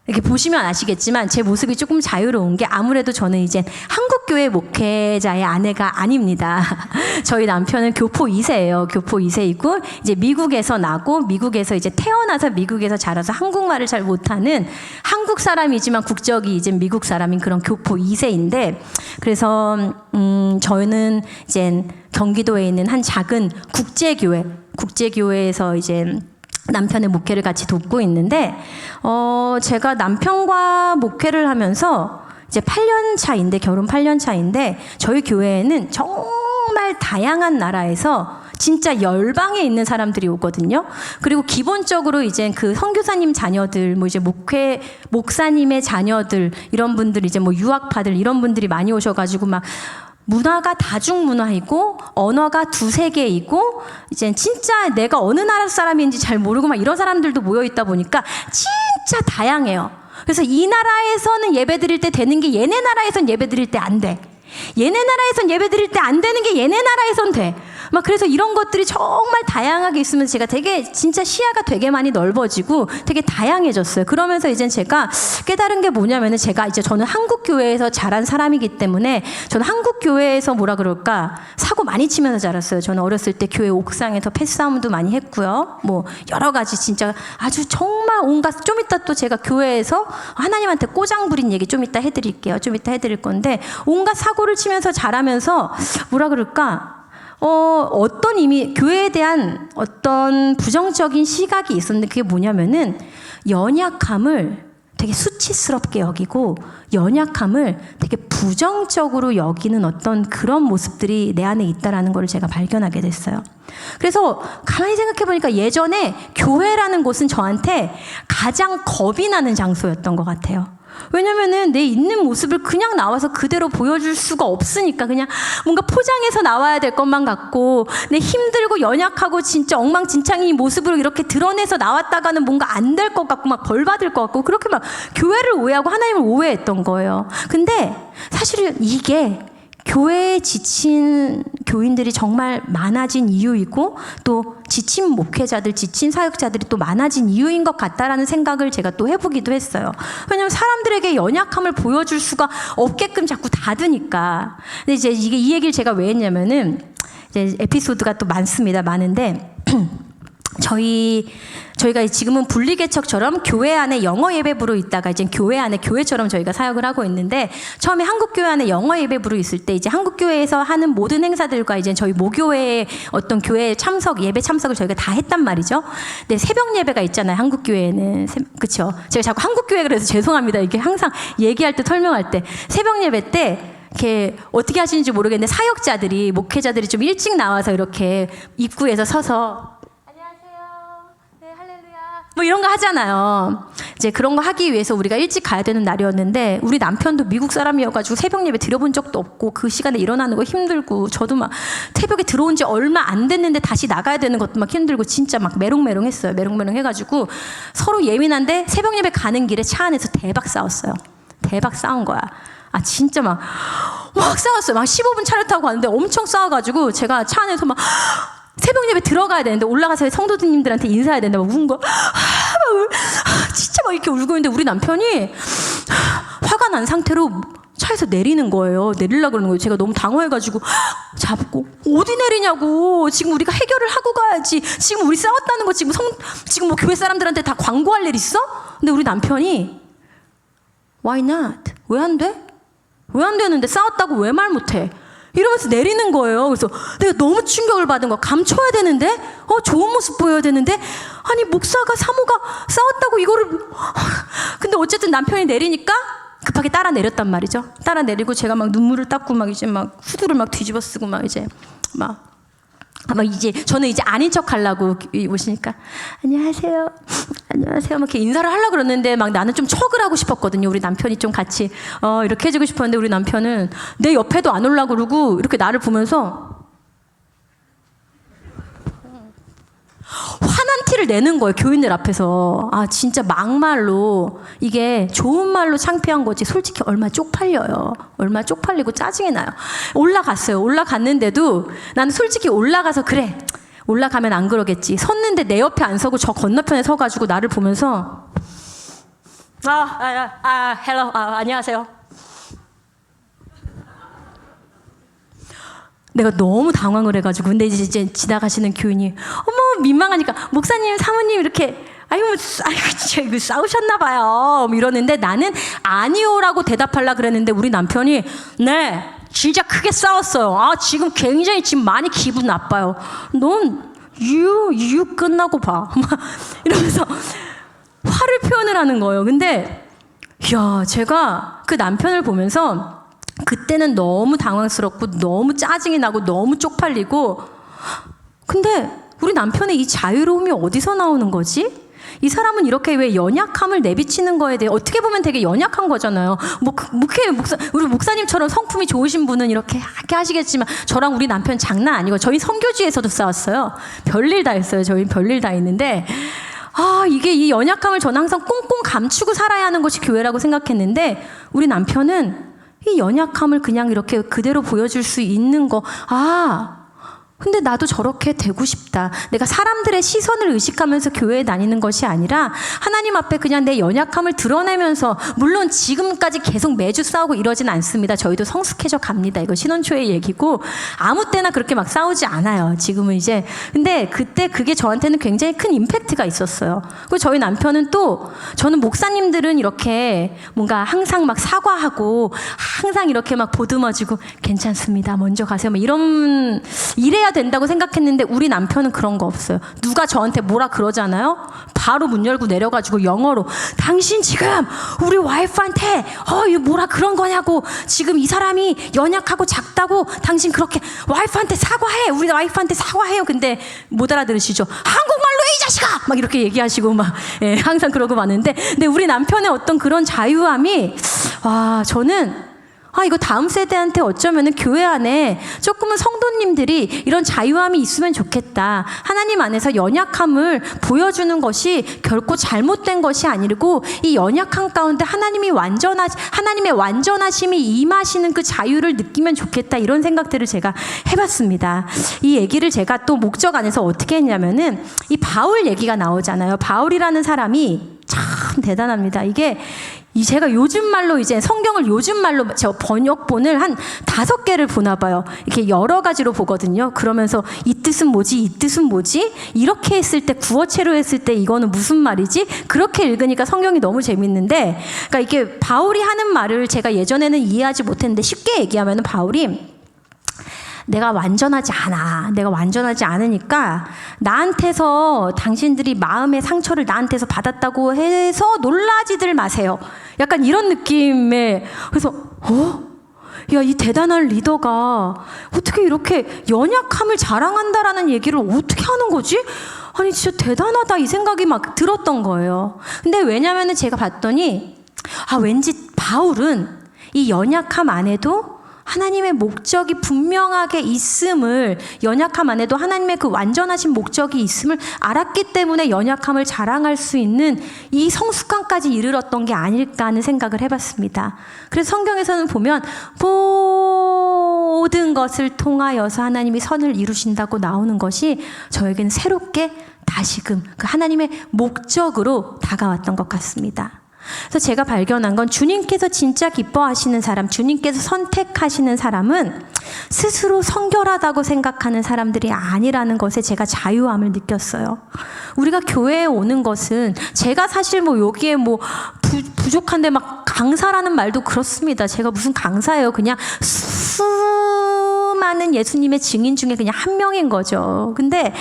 이렇게 보시면 아시겠지만 제 모습이 조금 자유로운 게 아무래도 저는 이제 한국교회 목회자의 아내가 아닙니다. 저희 남편은 교포 2세예요. 교포 2세이고 이제 미국에서 나고 미국에서 이제 태어나서 미국에서 자라서 한국말을 잘 못하는 한국 사람이지만 국적이 이제 미국 사람인 그런 교포 2세인데 그래서 저는 이제 경기도에 있는 한 작은 국제교회에서 이제 남편의 목회를 같이 돕고 있는데 제가 남편과 목회를 하면서 이제 8년 차인데 결혼 8년 차인데 저희 교회에는 정말 다양한 나라에서 진짜 열방에 있는 사람들이 오거든요. 그리고 기본적으로 이제 그 선교사님 자녀들, 뭐 이제 목사님의 자녀들 이런 분들 이제 뭐 유학파들 이런 분들이 많이 오셔가지고 막 문화가 다중문화이고 언어가 두세 개이고 이제 진짜 내가 어느 나라 사람인지 잘 모르고 막 이런 사람들도 모여 있다 보니까 진짜 다양해요. 그래서 이 나라에서는 예배 드릴 때 되는 게 얘네 나라에선 예배 드릴 때 안 돼. 얘네 나라에선 예배 드릴 때 안 되는 게 얘네 나라에선 돼. 막 그래서 이런 것들이 정말 다양하게 있으면 제가 되게 진짜 시야가 되게 많이 넓어지고 되게 다양해졌어요. 그러면서 이제 제가 깨달은 게 뭐냐면은 제가 이제 저는 한국 교회에서 자란 사람이기 때문에 저는 한국 교회에서 뭐라 그럴까 사고 많이 치면서 자랐어요. 저는 어렸을 때 교회 옥상에서 패싸움도 많이 했고요. 뭐 여러 가지 진짜 아주 정말 온갖 좀 이따 또 제가 교회에서 하나님한테 꼬장 부린 얘기 좀 이따 해드릴게요. 좀 이따 해드릴 건데 온갖 사고를 치면서 자라면서 뭐라 그럴까 어떤 이미 교회에 대한 어떤 부정적인 시각이 있었는데 그게 뭐냐면은 연약함을 되게 수치스럽게 여기고 연약함을 되게 부정적으로 여기는 어떤 그런 모습들이 내 안에 있다라는 걸 제가 발견하게 됐어요. 그래서 가만히 생각해 보니까 예전에 교회라는 곳은 저한테 가장 겁이 나는 장소였던 것 같아요. 왜냐면은 내 있는 모습을 그냥 나와서 그대로 보여줄 수가 없으니까 그냥 뭔가 포장해서 나와야 될 것만 같고 내 힘들고 연약하고 진짜 엉망진창인 모습으로 이렇게 드러내서 나왔다가는 뭔가 안 될 것 같고 막 벌 받을 것 같고 그렇게 막 교회를 오해하고 하나님을 오해했던 거예요. 근데 사실은 이게 교회에 지친 교인들이 정말 많아진 이유이고 또 지친 목회자들, 지친 사역자들이 또 많아진 이유인 것 같다라는 생각을 제가 또 해보기도 했어요. 왜냐하면 사람들에게 연약함을 보여줄 수가 없게끔 자꾸 닫으니까. 근데 이제 이 얘기를 제가 왜 했냐면은 이제 에피소드가 또 많은데 저희가 지금은 분리개척처럼 교회 안에 영어 예배부로 있다가 이제 교회 안에 교회처럼 저희가 사역을 하고 있는데 처음에 한국교회 안에 영어 예배부로 있을 때 이제 한국교회에서 하는 모든 행사들과 이제 저희 모교회의 어떤 교회 참석, 예배 참석을 저희가 다 했단 말이죠. 근데 새벽 예배가 있잖아요. 한국교회에는. 그쵸? 제가 자꾸 한국교회 그래서 죄송합니다. 이게 항상 얘기할 때 설명할 때 새벽 예배 때 이렇게 어떻게 하시는지 모르겠는데 사역자들이 목회자들이 좀 일찍 나와서 이렇게 입구에서 서서 뭐 이런 거 하잖아요. 이제 그런 거 하기 위해서 우리가 일찍 가야 되는 날이었는데 우리 남편도 미국 사람이어가지고 새벽 예배 드려본 적도 없고 그 시간에 일어나는 거 힘들고 저도 막 새벽에 들어온 지 얼마 안 됐는데 다시 나가야 되는 것도 막 힘들고 진짜 막 메롱메롱했어요. 메롱메롱 해가지고 서로 예민한데 새벽 예배 가는 길에 차 안에서 대박 싸웠어요. 대박 싸운 거야. 아 진짜 막 싸웠어요. 막 15분 차를 타고 갔는데 엄청 싸워가지고 제가 차 안에서 막 새벽 예배 들어가야 되는데 올라가서 성도님들한테 인사해야 되는데 막 운 거. 진짜 막 이렇게 울고 있는데 우리 남편이 화가 난 상태로 차에서 내리는 거예요. 내리려고 그러는 거예요. 제가 너무 당황해가지고 잡고 어디 내리냐고. 지금 우리가 해결을 하고 가야지. 지금 우리 싸웠다는 거 지금 뭐 교회 사람들한테 다 광고할 일 있어? 근데 우리 남편이 Why not? 왜 안 돼? 왜 안 되는데 싸웠다고 왜 말 못해? 이러면서 내리는 거예요. 그래서 내가 너무 충격을 받은 거야. 감춰야 되는데, 좋은 모습 보여야 되는데, 아니 목사가 사모가 싸웠다고 이거를. 근데 어쨌든 남편이 내리니까 급하게 따라 내렸단 말이죠. 따라 내리고 제가 막 눈물을 닦고 막 이제 막 후드를 막 뒤집어 쓰고 막 이제 막 이제 저는 이제 아닌 척 하려고 오시니까 안녕하세요 막 이렇게 인사를 하려고 그러는데 막 나는 좀 척을 하고 싶었거든요. 우리 남편이 좀 같이 이렇게 해주고 싶었는데 우리 남편은 내 옆에도 안 오려고 그러고 이렇게 나를 보면서 화난 티를 내는 거예요. 교인들 앞에서. 아 진짜 막말로 이게 좋은 말로 창피한 거지 솔직히 얼마 쪽팔려요. 얼마 쪽팔리고 짜증이 나요. 올라갔어요. 올라갔는데도 나는 솔직히 올라가서 그래 올라가면 안 그러겠지. 섰는데 내 옆에 안 서고 저 건너편에 서가지고 나를 보면서 헬로, 안녕하세요. 내가 너무 당황을 해가지고 근데 이제 지나가시는 교인이 어머 민망하니까 목사님 사모님 이렇게 아이고 진짜 이거 싸우셨나 봐요 이러는데 나는 아니요라고 대답하려 그랬는데 우리 남편이 네 진짜 크게 싸웠어요. 지금 굉장히 지금 많이 기분 나빠요. 넌 유 끝나고 봐 막 이러면서 화를 표현을 하는 거예요. 근데 야 제가 그 남편을 보면서 그때는 너무 당황스럽고 너무 짜증이 나고 너무 쪽팔리고 근데 우리 남편의 이 자유로움이 어디서 나오는 거지? 이 사람은 이렇게 왜 연약함을 내비치는 거에 대해 어떻게 보면 되게 연약한 거잖아요. 우리 목사님처럼 성품이 좋으신 분은 이렇게 하시겠지만 저랑 우리 남편 장난 아니고 저희 선교지에서도 싸웠어요. 별일 다 했어요. 저희 별일 다 했는데 이게 이 연약함을 저는 항상 꽁꽁 감추고 살아야 하는 것이 교회라고 생각했는데 우리 남편은 이 연약함을 그냥 이렇게 그대로 보여줄 수 있는 거. 근데 나도 저렇게 되고 싶다. 내가 사람들의 시선을 의식하면서 교회에 다니는 것이 아니라 하나님 앞에 그냥 내 연약함을 드러내면서 물론 지금까지 계속 매주 싸우고 이러진 않습니다. 저희도 성숙해져 갑니다. 이거 신혼초의 얘기고 아무 때나 그렇게 막 싸우지 않아요. 지금은 이제. 근데 그때 그게 저한테는 굉장히 큰 임팩트가 있었어요. 그리고 저희 남편은 또 저는 목사님들은 이렇게 뭔가 항상 막 사과하고 항상 이렇게 막 보듬어주고 괜찮습니다. 먼저 가세요. 막 이래야 된다고 생각했는데 우리 남편은 그런 거 없어요. 누가 저한테 뭐라 그러잖아요. 바로 문 열고 내려가지고 영어로 당신 지금 우리 와이프한테 이거 뭐라 그런 거냐고 지금 이 사람이 연약하고 작다고 당신 그렇게 와이프한테 사과해. 우리 와이프한테 사과해요. 근데 못 알아들으시죠? 한국말로 해, 이 자식아! 막 이렇게 얘기하시고 막 항상 그러고 마는데 근데 우리 남편의 어떤 그런 자유함이 저는 이거 다음 세대한테 어쩌면은 교회 안에 조금은 성도님들이 이런 자유함이 있으면 좋겠다. 하나님 안에서 연약함을 보여주는 것이 결코 잘못된 것이 아니고 이 연약함 가운데 하나님의 완전하심이 임하시는 그 자유를 느끼면 좋겠다. 이런 생각들을 제가 해봤습니다. 이 얘기를 제가 또 목적 안에서 어떻게 했냐면은 이 바울 얘기가 나오잖아요. 바울이라는 사람이 참 대단합니다. 이게 제가 요즘 말로 이제 성경을 요즘 말로 저 번역본을 한 5개를 보나 봐요. 이렇게 여러 가지로 보거든요. 그러면서 이 뜻은 뭐지? 이 뜻은 뭐지? 이렇게 했을 때 구어체로 했을 때 이거는 무슨 말이지? 그렇게 읽으니까 성경이 너무 재밌는데 그러니까 이게 바울이 하는 말을 제가 예전에는 이해하지 못했는데 쉽게 얘기하면 바울이 내가 완전하지 않아. 내가 완전하지 않으니까 나한테서 당신들이 마음의 상처를 나한테서 받았다고 해서 놀라지들 마세요. 약간 이런 느낌의 그래서 야, 이 대단한 리더가 어떻게 이렇게 연약함을 자랑한다라는 얘기를 어떻게 하는 거지? 아니 진짜 대단하다 이 생각이 막 들었던 거예요. 근데 왜냐면은 제가 봤더니 왠지 바울은 이 연약함 안에도 하나님의 목적이 분명하게 있음을 연약함 안에도 하나님의 그 완전하신 목적이 있음을 알았기 때문에 연약함을 자랑할 수 있는 이 성숙함까지 이르렀던 게 아닐까 하는 생각을 해봤습니다. 그래서 성경에서는 보면 모든 것을 통하여서 하나님이 선을 이루신다고 나오는 것이 저에게는 새롭게 다시금 그 하나님의 목적으로 다가왔던 것 같습니다. 그래서 제가 발견한 건 주님께서 진짜 기뻐하시는 사람, 주님께서 선택하시는 사람은 스스로 성결하다고 생각하는 사람들이 아니라는 것에 제가 자유함을 느꼈어요. 우리가 교회에 오는 것은 제가 사실 여기에 부족한데 막 강사라는 말도 그렇습니다. 제가 무슨 강사예요. 그냥 수많은 예수님의 증인 중에 그냥 한 명인 거죠. 근데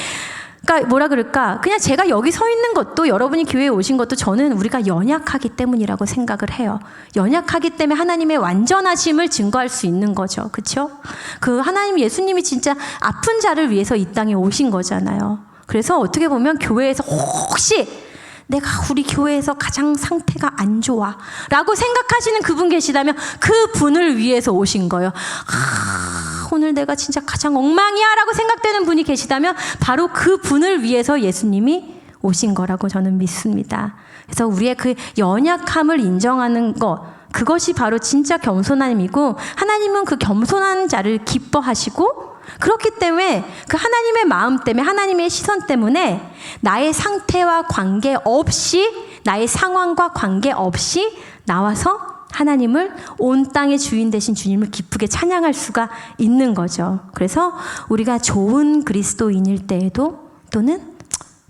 그러니까 뭐라 그럴까? 그냥 제가 여기 서 있는 것도 여러분이 교회에 오신 것도 저는 우리가 연약하기 때문이라고 생각을 해요. 연약하기 때문에 하나님의 완전하심을 증거할 수 있는 거죠. 그렇죠? 그 하나님 예수님이 진짜 아픈 자를 위해서 이 땅에 오신 거잖아요. 그래서 어떻게 보면 교회에서 혹시 내가 우리 교회에서 가장 상태가 안 좋아 라고 생각하시는 그분 계시다면 그분을 위해서 오신 거예요. 오늘 내가 진짜 가장 엉망이야 라고 생각되는 분이 계시다면 바로 그분을 위해서 예수님이 오신 거라고 저는 믿습니다. 그래서 우리의 그 연약함을 인정하는 것, 그것이 바로 진짜 겸손함이고 하나님은 그 겸손한 자를 기뻐하시고 그렇기 때문에 그 하나님의 마음 때문에, 하나님의 시선 때문에 나의 상태와 관계없이, 나의 상황과 관계없이 나와서 하나님을, 온 땅의 주인 되신 주님을 기쁘게 찬양할 수가 있는 거죠. 그래서 우리가 좋은 그리스도인일 때에도, 또는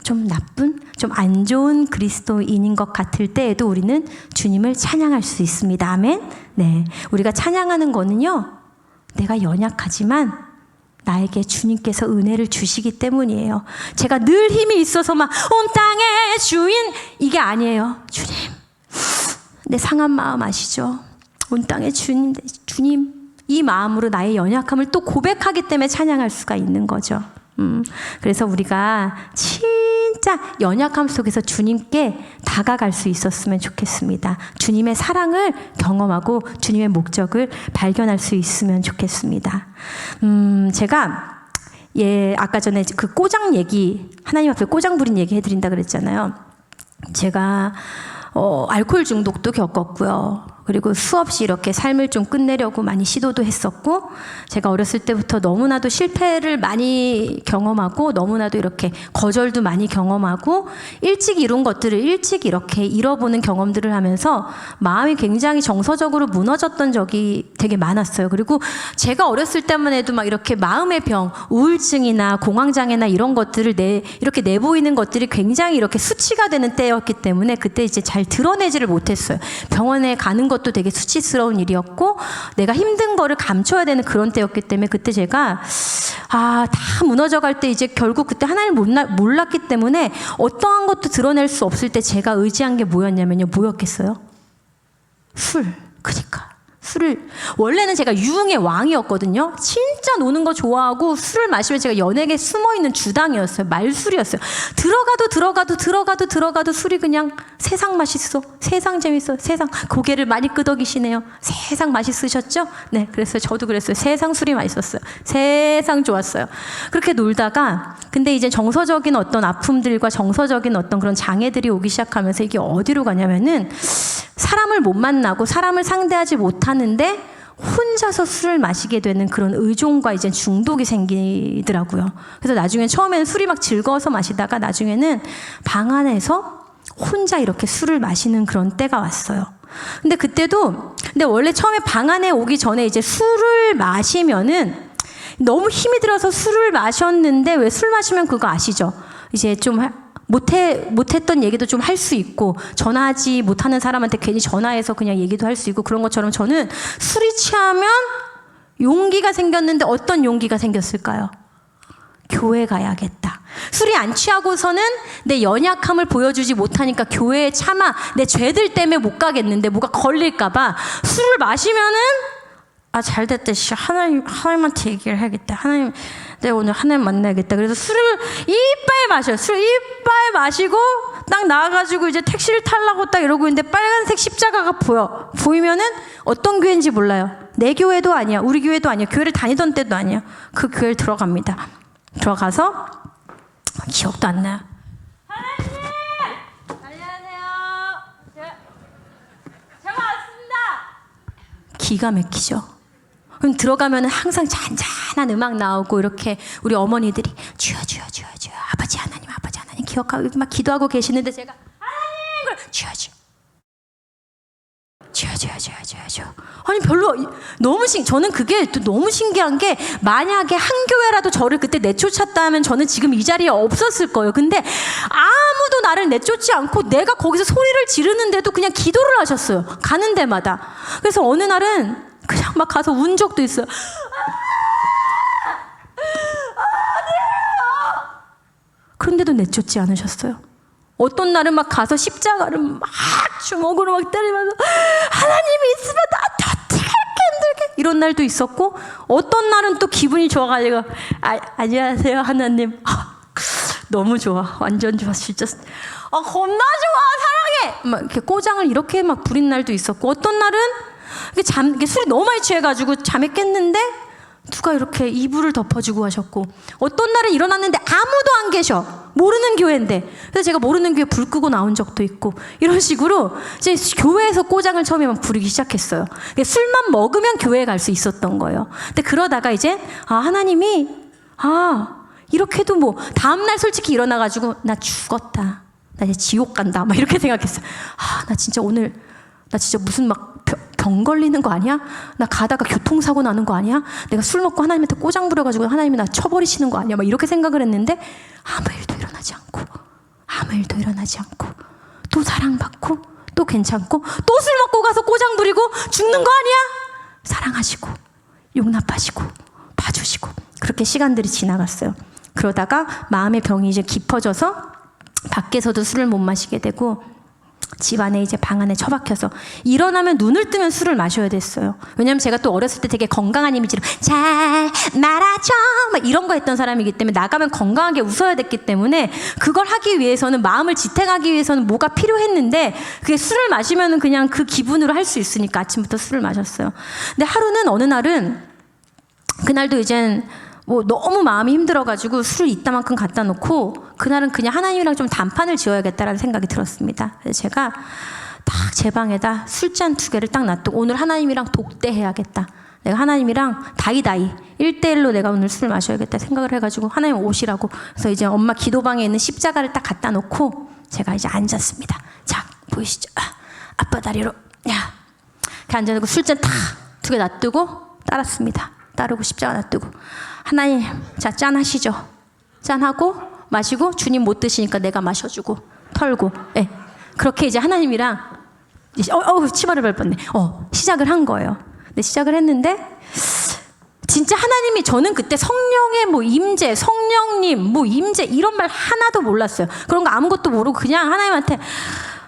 좀 나쁜, 좀 안 좋은 그리스도인인 것 같을 때에도 우리는 주님을 찬양할 수 있습니다. 아멘. 네, 우리가 찬양하는 거는요, 내가 연약하지만 나에게 주님께서 은혜를 주시기 때문이에요. 제가 늘 힘이 있어서 막 온 땅의 주인, 이게 아니에요. 주님, 내 상한 마음 아시죠? 온 땅의 주님, 주님, 이 마음으로 나의 연약함을 또 고백하기 때문에 찬양할 수가 있는 거죠. 그래서 우리가 진짜 연약함 속에서 주님께 다가갈 수 있었으면 좋겠습니다. 주님의 사랑을 경험하고 주님의 목적을 발견할 수 있으면 좋겠습니다. 제가 아까 전에 그 꼬장 얘기, 하나님 앞에 꼬장 부린 얘기 해드린다 그랬잖아요. 제가 알코올 중독도 겪었고요. 그리고 수없이 이렇게 삶을 좀 끝내려고 많이 시도도 했었고, 제가 어렸을 때부터 너무나도 실패를 많이 경험하고, 너무나도 이렇게 거절도 많이 경험하고, 일찍 이룬 것들을 일찍 이렇게 잃어보는 경험들을 하면서 마음이 굉장히 정서적으로 무너졌던 적이 되게 많았어요. 그리고 제가 어렸을 때만 해도 막 이렇게 마음의 병, 우울증이나 공황장애나 이런 것들을 이렇게 내보이는 것들이 굉장히 이렇게 수치가 되는 때였기 때문에 그때 이제 잘 드러내지를 못했어요. 병원에 가는 것도 되게 수치스러운 일이었고, 내가 힘든 거를 감춰야 되는 그런 때였기 때문에 그때 제가 다 무너져갈 때 이제 결국 그때 하나님을 몰랐기 때문에 어떠한 것도 드러낼 수 없을 때 제가 의지한 게 뭐였냐면요. 뭐였겠어요? 술. 그러니까 술을, 원래는 제가 유흥의 왕이었거든요. 진짜 노는 거 좋아하고 술을 마시면 제가 연예계에 숨어있는 주당이었어요. 말술이었어요. 들어가도 술이 그냥 세상 맛있어, 세상 재밌어, 세상. 고개를 많이 끄덕이시네요. 세상 맛있으셨죠? 네, 그래서 저도 그랬어요. 세상 술이 맛있었어요. 세상 좋았어요. 그렇게 놀다가, 근데 이제 정서적인 어떤 아픔들과 정서적인 어떤 그런 장애들이 오기 시작하면서 이게 어디로 가냐면은, 사람을 못 만나고 사람을 상대하지 못하는데 혼자서 술을 마시게 되는 그런 의존과 이제 중독이 생기더라고요. 그래서 나중에 처음에는 술이 막 즐거워서 마시다가 나중에는 방 안에서 혼자 이렇게 술을 마시는 그런 때가 왔어요. 근데 원래 처음에 방 안에 오기 전에 이제 술을 마시면은 너무 힘이 들어서 술을 마셨는데, 왜 술 마시면 그거 아시죠? 이제 좀 못했던 얘기도 좀 할 수 있고, 전화하지 못하는 사람한테 괜히 전화해서 그냥 얘기도 할 수 있고, 그런 것처럼 저는 술이 취하면 용기가 생겼는데, 어떤 용기가 생겼을까요? 교회 가야겠다. 술이 안 취하고서는 내 연약함을 보여주지 못하니까 교회에 차마 내 죄들 때문에 못 가겠는데, 뭐가 걸릴까봐 술을 마시면은 잘됐다. 하나님한테 얘기를 해야겠다. 하나님, 내가 오늘 하나님 만나야겠다. 그래서 술을 이빨 마셔요. 술 이빨 마시고 딱 나와가지고 이제 택시를 타려고 딱 이러고 있는데 빨간색 십자가가 보이면은 어떤 교회인지 몰라요. 내 교회도 아니야. 우리 교회도 아니야. 교회를 다니던 때도 아니야. 그 교회를 들어갑니다. 들어가서 기억도 안 나요. 하나님! 안녕하세요. 제가 왔습니다. 기가 막히죠. 그럼 들어가면 항상 잔잔한 음악 나오고, 이렇게 우리 어머니들이 주여 아버지 하나님 기억하고 막 기도하고 계시는데, 제가 하나님 주여 아니 저는 그게 또 너무 신기한 게, 만약에 한 교회라도 저를 그때 내쫓았다 하면 저는 지금 이 자리에 없었을 거예요. 근데 아무도 나를 내쫓지 않고 내가 거기서 소리를 지르는데도 그냥 기도를 하셨어요. 가는 데마다. 그래서 어느 날은 그냥 막 가서 운 적도 있어요. 그런데도 내쫓지 않으셨어요. 어떤 날은 막 가서 십자가를 막 주먹으로 막 때리면서 하나님이 있으면 나 어떻게 힘들게, 이런 날도 있었고, 어떤 날은 또 기분이 좋아가지고 안녕하세요 하나님, 너무 좋아, 완전 좋아, 진짜 겁나 좋아, 사랑해, 막 이렇게 꼬장을 이렇게 막 부린 날도 있었고, 어떤 날은 이게 술이 너무 많이 취해가지고 잠에 깼는데 누가 이렇게 이불을 덮어주고 하셨고, 어떤 날은 일어났는데 아무도 안 계셔. 모르는 교회인데. 그래서 제가 모르는 교회 불 끄고 나온 적도 있고, 이런 식으로 이제 교회에서 꼬장을 처음에 막 부리기 시작했어요. 술만 먹으면 교회에 갈 수 있었던 거예요. 근데 그러다가 이제 하나님이 이렇게도 뭐 다음날 솔직히 일어나가지고 나 죽었다, 나 이제 지옥 간다 막 이렇게 생각했어요. 나 진짜 오늘 나 진짜 무슨 막 병 걸리는 거 아니야? 나 가다가 교통사고 나는 거 아니야? 내가 술 먹고 하나님한테 꼬장 부려가지고 하나님이 나 쳐버리시는 거 아니야? 막 이렇게 생각을 했는데 아무 일도 일어나지 않고 또 사랑받고 또 괜찮고 또 술 먹고 가서 꼬장 부리고 죽는 거 아니야? 사랑하시고 용납하시고 봐주시고, 그렇게 시간들이 지나갔어요. 그러다가 마음의 병이 이제 깊어져서 밖에서도 술을 못 마시게 되고 집 안에 이제 방 안에 처박혀서 일어나면 눈을 뜨면 술을 마셔야 됐어요. 왜냐면 제가 또 어렸을 때 되게 건강한 이미지로 잘 말아줘 막 이런 거 했던 사람이기 때문에 나가면 건강하게 웃어야 됐기 때문에 그걸 하기 위해서는, 마음을 지탱하기 위해서는 뭐가 필요했는데 그게 술을 마시면은 그냥 그 기분으로 할 수 있으니까 아침부터 술을 마셨어요. 근데 어느 날은 그날도 이젠 뭐 너무 마음이 힘들어가지고 술을 이따만큼 갖다 놓고 그날은 그냥 하나님이랑 좀 단판을 지어야겠다라는 생각이 들었습니다. 그래서 제가 딱 제 방에다 술잔 2개를 딱 놔두고 오늘 하나님이랑 독대해야겠다. 내가 하나님이랑 다이다이 1대1로 내가 오늘 술을 마셔야겠다 생각을 해가지고 하나님 오시라고. 그래서 이제 엄마 기도방에 있는 십자가를 딱 갖다 놓고 제가 이제 앉았습니다. 자, 보이시죠? 아빠 다리로 이렇게 앉아놓고 술잔 딱 2개 놔두고 따랐습니다. 따르고 십자가 놔두고 하나님, 자, 짠하시죠. 짠하고 마시고 주님 못 드시니까 내가 마셔주고 털고, 그렇게 이제 하나님이랑 치마를 밟았네. 시작을 한 거예요. 근데 시작을 했는데 진짜 하나님이, 저는 그때 성령의 뭐 임재, 성령님 뭐 임재 이런 말 하나도 몰랐어요. 그런 거 아무것도 모르고 그냥 하나님한테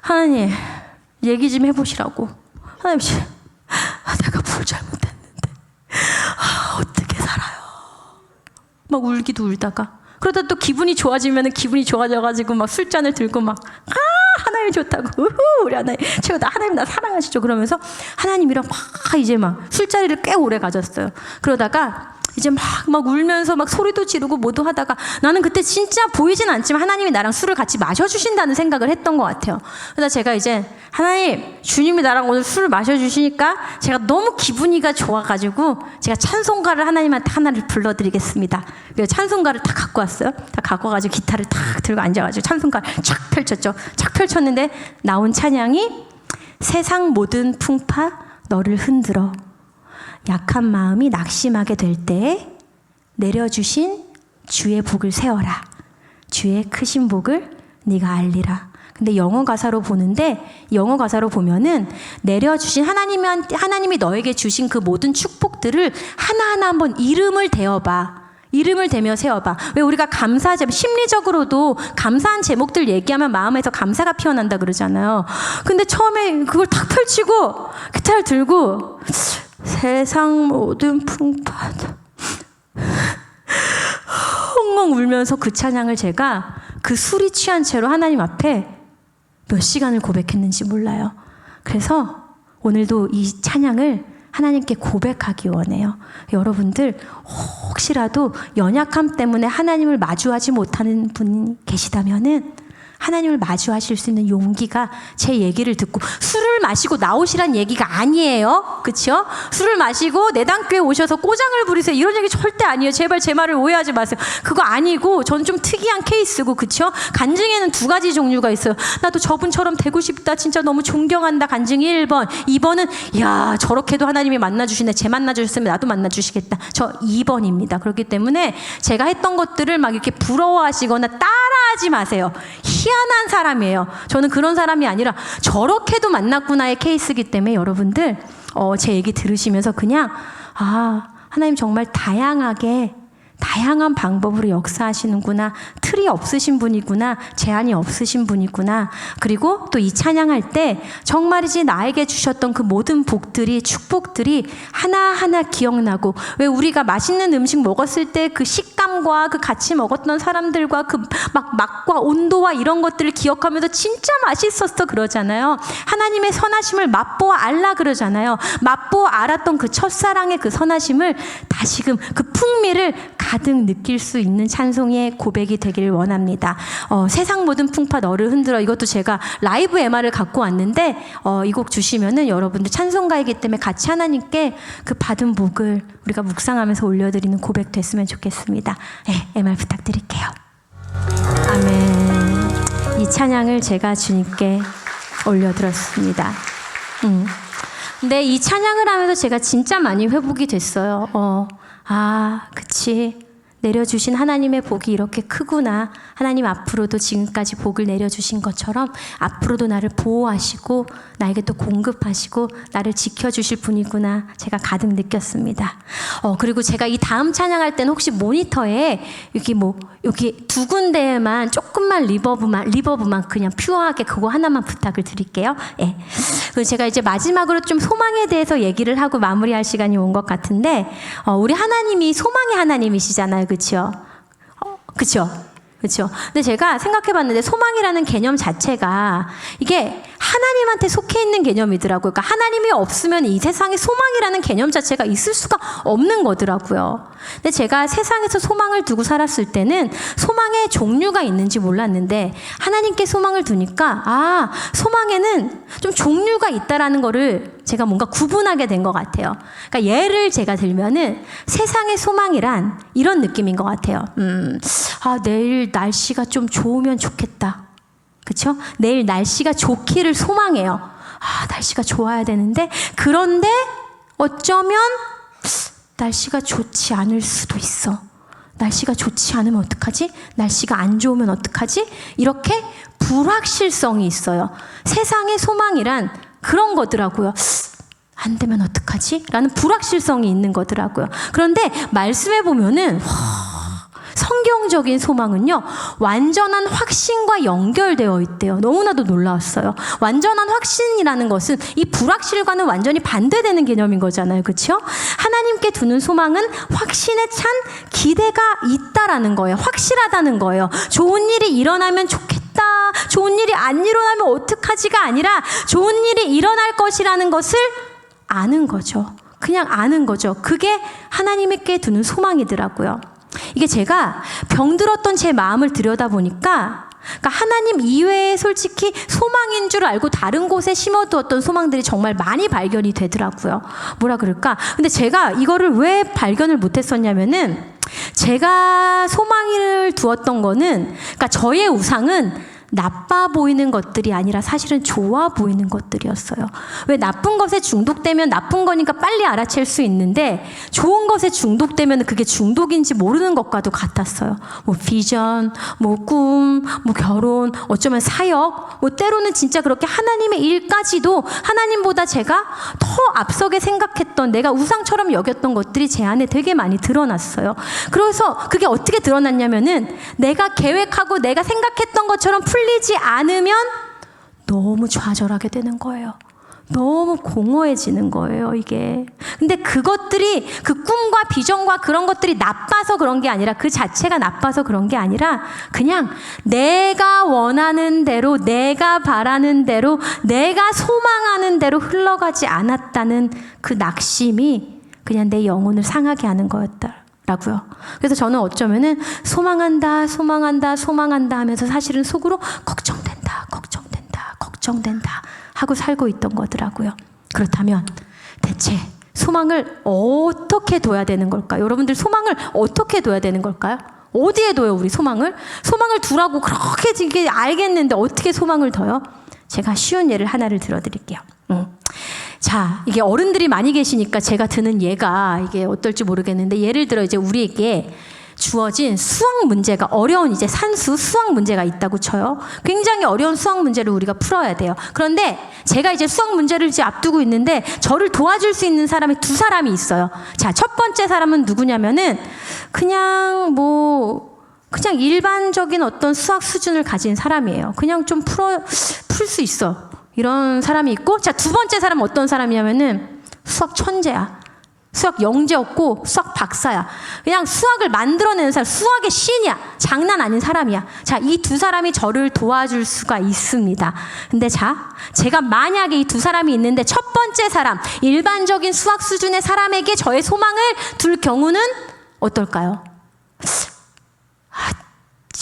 하나님 얘기 좀 해보시라고. 하나님, 내가 뭘 잘못했는데 어떻게 살아요? 막 울기도 울다가 그러다 또 기분이 좋아지면 기분이 좋아져가지고 막 술잔을 들고 막 하나님 좋다고, 우후, 우리 하나님 최고다, 하나님 나 사랑하시죠 그러면서 하나님이랑 막 이제 막 술자리를 꽤 오래 가졌어요. 그러다가 이제 막 울면서 막 소리도 지르고 뭐도 하다가 나는 그때 진짜 보이진 않지만 하나님이 나랑 술을 같이 마셔주신다는 생각을 했던 것 같아요. 그래서 제가 이제 하나님, 주님이 나랑 오늘 술을 마셔주시니까 제가 너무 기분이가 좋아가지고 제가 찬송가를 하나님한테 하나를 불러드리겠습니다. 그래서 찬송가를 다 갖고 왔어요. 다 갖고 와가지고 기타를 탁 들고 앉아가지고 찬송가를 쫙 펼쳤죠. 쫙 펼쳤는데 나온 찬양이 세상 모든 풍파 너를 흔들어 약한 마음이 낙심하게 될 때에 내려주신 주의 복을 세워라. 주의 크신 복을 네가 알리라. 근데 영어 가사로 보면은 내려주신 하나님이 너에게 주신 그 모든 축복들을 하나하나 한번 이름을 대어봐. 이름을 대며 세워봐. 왜 우리가 심리적으로도 감사한 제목들 얘기하면 마음에서 감사가 피어난다 그러잖아요. 근데 처음에 그걸 탁 펼치고 기타를 들고 세상 모든 풍파 엉엉 울면서 그 찬양을 제가 그 술이 취한 채로 하나님 앞에 몇 시간을 고백했는지 몰라요. 그래서 오늘도 이 찬양을 하나님께 고백하기 원해요. 여러분들 혹시라도 연약함 때문에 하나님을 마주하지 못하는 분이 계시다면은 하나님을 마주하실 수 있는 용기가 제 얘기를 듣고, 술을 마시고 나오시란 얘기가 아니에요. 그렇죠? 술을 마시고 내당교회 오셔서 꼬장을 부리세요 이런 얘기 절대 아니에요. 제발 제 말을 오해하지 마세요. 그거 아니고 저는 좀 특이한 케이스고, 그렇죠? 간증에는 2가지 종류가 있어요. 나도 저분처럼 되고 싶다, 진짜 너무 존경한다. 간증이 1번. 2번은 야, 저렇게도 하나님이 만나주시네, 쟤 만나주셨으면 나도 만나주시겠다. 저 2번입니다. 그렇기 때문에 제가 했던 것들을 막 이렇게 부러워하시거나 따라하지 마세요. 희한한 사람이에요. 저는 그런 사람이 아니라 저렇게도 만났구나의 케이스이기 때문에 여러분들 제 얘기 들으시면서 그냥 하나님 정말 다양하게 다양한 방법으로 역사하시는구나. 틀이 없으신 분이구나. 제한이 없으신 분이구나. 그리고 또 이 찬양할 때 정말이지 나에게 주셨던 그 모든 복들이, 축복들이 하나하나 기억나고, 왜 우리가 맛있는 음식 먹었을 때 그 식감과 그 같이 먹었던 사람들과 그 막 맛과 온도와 이런 것들을 기억하면서 진짜 맛있었어 그러잖아요. 하나님의 선하심을 맛보아 알라 그러잖아요. 맛보아 알았던 그 첫사랑의 그 선하심을 다시금 그 풍미를 가득 느낄 수 있는 찬송의 고백이 되기를 원합니다. 세상 모든 풍파 너를 흔들어, 이것도 제가 라이브 MR을 갖고 왔는데 이 곡 주시면은 여러분들 찬송가이기 때문에 같이 하나님께 그 받은 복을 우리가 묵상하면서 올려드리는 고백 됐으면 좋겠습니다. 네, MR 부탁드릴게요. 아멘. 이 찬양을 제가 주님께 올려드렸습니다. 근데 이 찬양을 하면서 제가 진짜 많이 회복이 됐어요. 그치. 내려주신 하나님의 복이 이렇게 크구나. 하나님 앞으로도 지금까지 복을 내려주신 것처럼 앞으로도 나를 보호하시고 나에게 또 공급하시고 나를 지켜주실 분이구나. 제가 가득 느꼈습니다. 그리고 제가 이 다음 찬양할 때는 혹시 모니터에 여기 두 군데에만 조금만 리버브만 그냥 퓨어하게 그거 하나만 부탁을 드릴게요. 예. 그리고 제가 이제 마지막으로 좀 소망에 대해서 얘기를 하고 마무리할 시간이 온 것 같은데, 우리 하나님이 소망의 하나님이시잖아요. 그렇죠? 그렇죠? 그렇죠? 근데 제가 생각해봤는데 소망이라는 개념 자체가 이게 하나님한테 속해 있는 개념이더라고요. 그러니까 하나님이 없으면 이 세상에 소망이라는 개념 자체가 있을 수가 없는 거더라고요. 근데 제가 세상에서 소망을 두고 살았을 때는 소망의 종류가 있는지 몰랐는데 하나님께 소망을 두니까 소망에는 좀 종류가 있다라는 거를 제가 뭔가 구분하게 된 것 같아요. 그러니까 예를 제가 들면은 세상의 소망이란 이런 느낌인 것 같아요. 내일 날씨가 좀 좋으면 좋겠다. 그렇죠? 내일 날씨가 좋기를 소망해요. 날씨가 좋아야 되는데, 그런데 어쩌면 날씨가 좋지 않을 수도 있어. 날씨가 좋지 않으면 어떡하지? 날씨가 안 좋으면 어떡하지? 이렇게 불확실성이 있어요. 세상의 소망이란 그런 거더라고요. 안 되면 어떡하지? 라는 불확실성이 있는 거더라고요. 그런데 말씀해 보면은 성경적인 소망은요, 완전한 확신과 연결되어 있대요. 너무나도 놀라웠어요. 완전한 확신이라는 것은 이 불확실과는 완전히 반대되는 개념인 거잖아요. 그렇죠? 하나님께 두는 소망은 확신에 찬 기대가 있다라는 거예요. 확실하다는 거예요. 좋은 일이 일어나면 좋겠다. 좋은 일이 안 일어나면 어떡하지가 아니라 좋은 일이 일어날 것이라는 것을 아는 거죠. 그냥 아는 거죠. 그게 하나님께 두는 소망이더라고요. 이게 제가 병들었던 제 마음을 들여다보니까, 그러니까 하나님 이외에 솔직히 소망인 줄 알고 다른 곳에 심어두었던 소망들이 정말 많이 발견이 되더라고요. 뭐라 그럴까? 근데 제가 이거를 왜 발견을 못했었냐면은, 제가 소망을 두었던 거는, 그러니까 저의 우상은 나빠 보이는 것들이 아니라 사실은 좋아 보이는 것들이었어요. 왜 나쁜 것에 중독되면 나쁜 거니까 빨리 알아챌 수 있는데, 좋은 것에 중독되면 그게 중독인지 모르는 것과도 같았어요. 비전, 꿈, 결혼, 어쩌면 사역, 때로는 진짜 그렇게 하나님의 일까지도 하나님보다 제가 더 앞서게 생각했던, 내가 우상처럼 여겼던 것들이 제 안에 되게 많이 드러났어요. 그래서 그게 어떻게 드러났냐면은, 내가 계획하고 내가 생각했던 것처럼 풀리지 않으면 너무 좌절하게 되는 거예요. 너무 공허해지는 거예요, 이게. 근데 그것들이, 그 꿈과 비전과 그런 것들이 나빠서 그런 게 아니라, 그 자체가 나빠서 그런 게 아니라, 그냥 내가 원하는 대로, 내가 바라는 대로, 내가 소망하는 대로 흘러가지 않았다는 그 낙심이 그냥 내 영혼을 상하게 하는 거였더라고요. 그래서 저는 어쩌면은 소망한다 하면서 사실은 속으로 걱정된다 하고 살고 있던 거더라고요. 그렇다면 대체 소망을 어떻게 둬야 되는 걸까요? 여러분들 소망을 어떻게 둬야 되는 걸까요? 어디에 둬요, 우리 소망을? 소망을 두라고 그렇게 이게 알겠는데 어떻게 소망을 둬요? 제가 쉬운 예를 하나를 들어드릴게요. 자, 이게 어른들이 많이 계시니까 제가 드는 예가 이게 어떨지 모르겠는데, 예를 들어 이제 우리에게 주어진 수학 문제가 어려운 이제 산수 수학 문제가 있다고 쳐요. 굉장히 어려운 수학 문제를 우리가 풀어야 돼요. 그런데 제가 이제 수학 문제를 이제 앞두고 있는데 저를 도와줄 수 있는 사람이 두 사람이 있어요. 자, 첫 번째 사람은 누구냐면은 그냥 일반적인 어떤 수학 수준을 가진 사람이에요. 그냥 좀 풀 수 있어. 이런 사람이 있고, 자, 두 번째 사람은 어떤 사람이냐면은 수학 천재야. 수학 영재였고 수학 박사야. 그냥 수학을 만들어내는 사람, 수학의 신이야. 장난 아닌 사람이야. 자, 이 두 사람이 저를 도와줄 수가 있습니다. 근데 자, 제가 만약에 이 두 사람이 있는데 첫 번째 사람, 일반적인 수학 수준의 사람에게 저의 소망을 둘 경우는 어떨까요?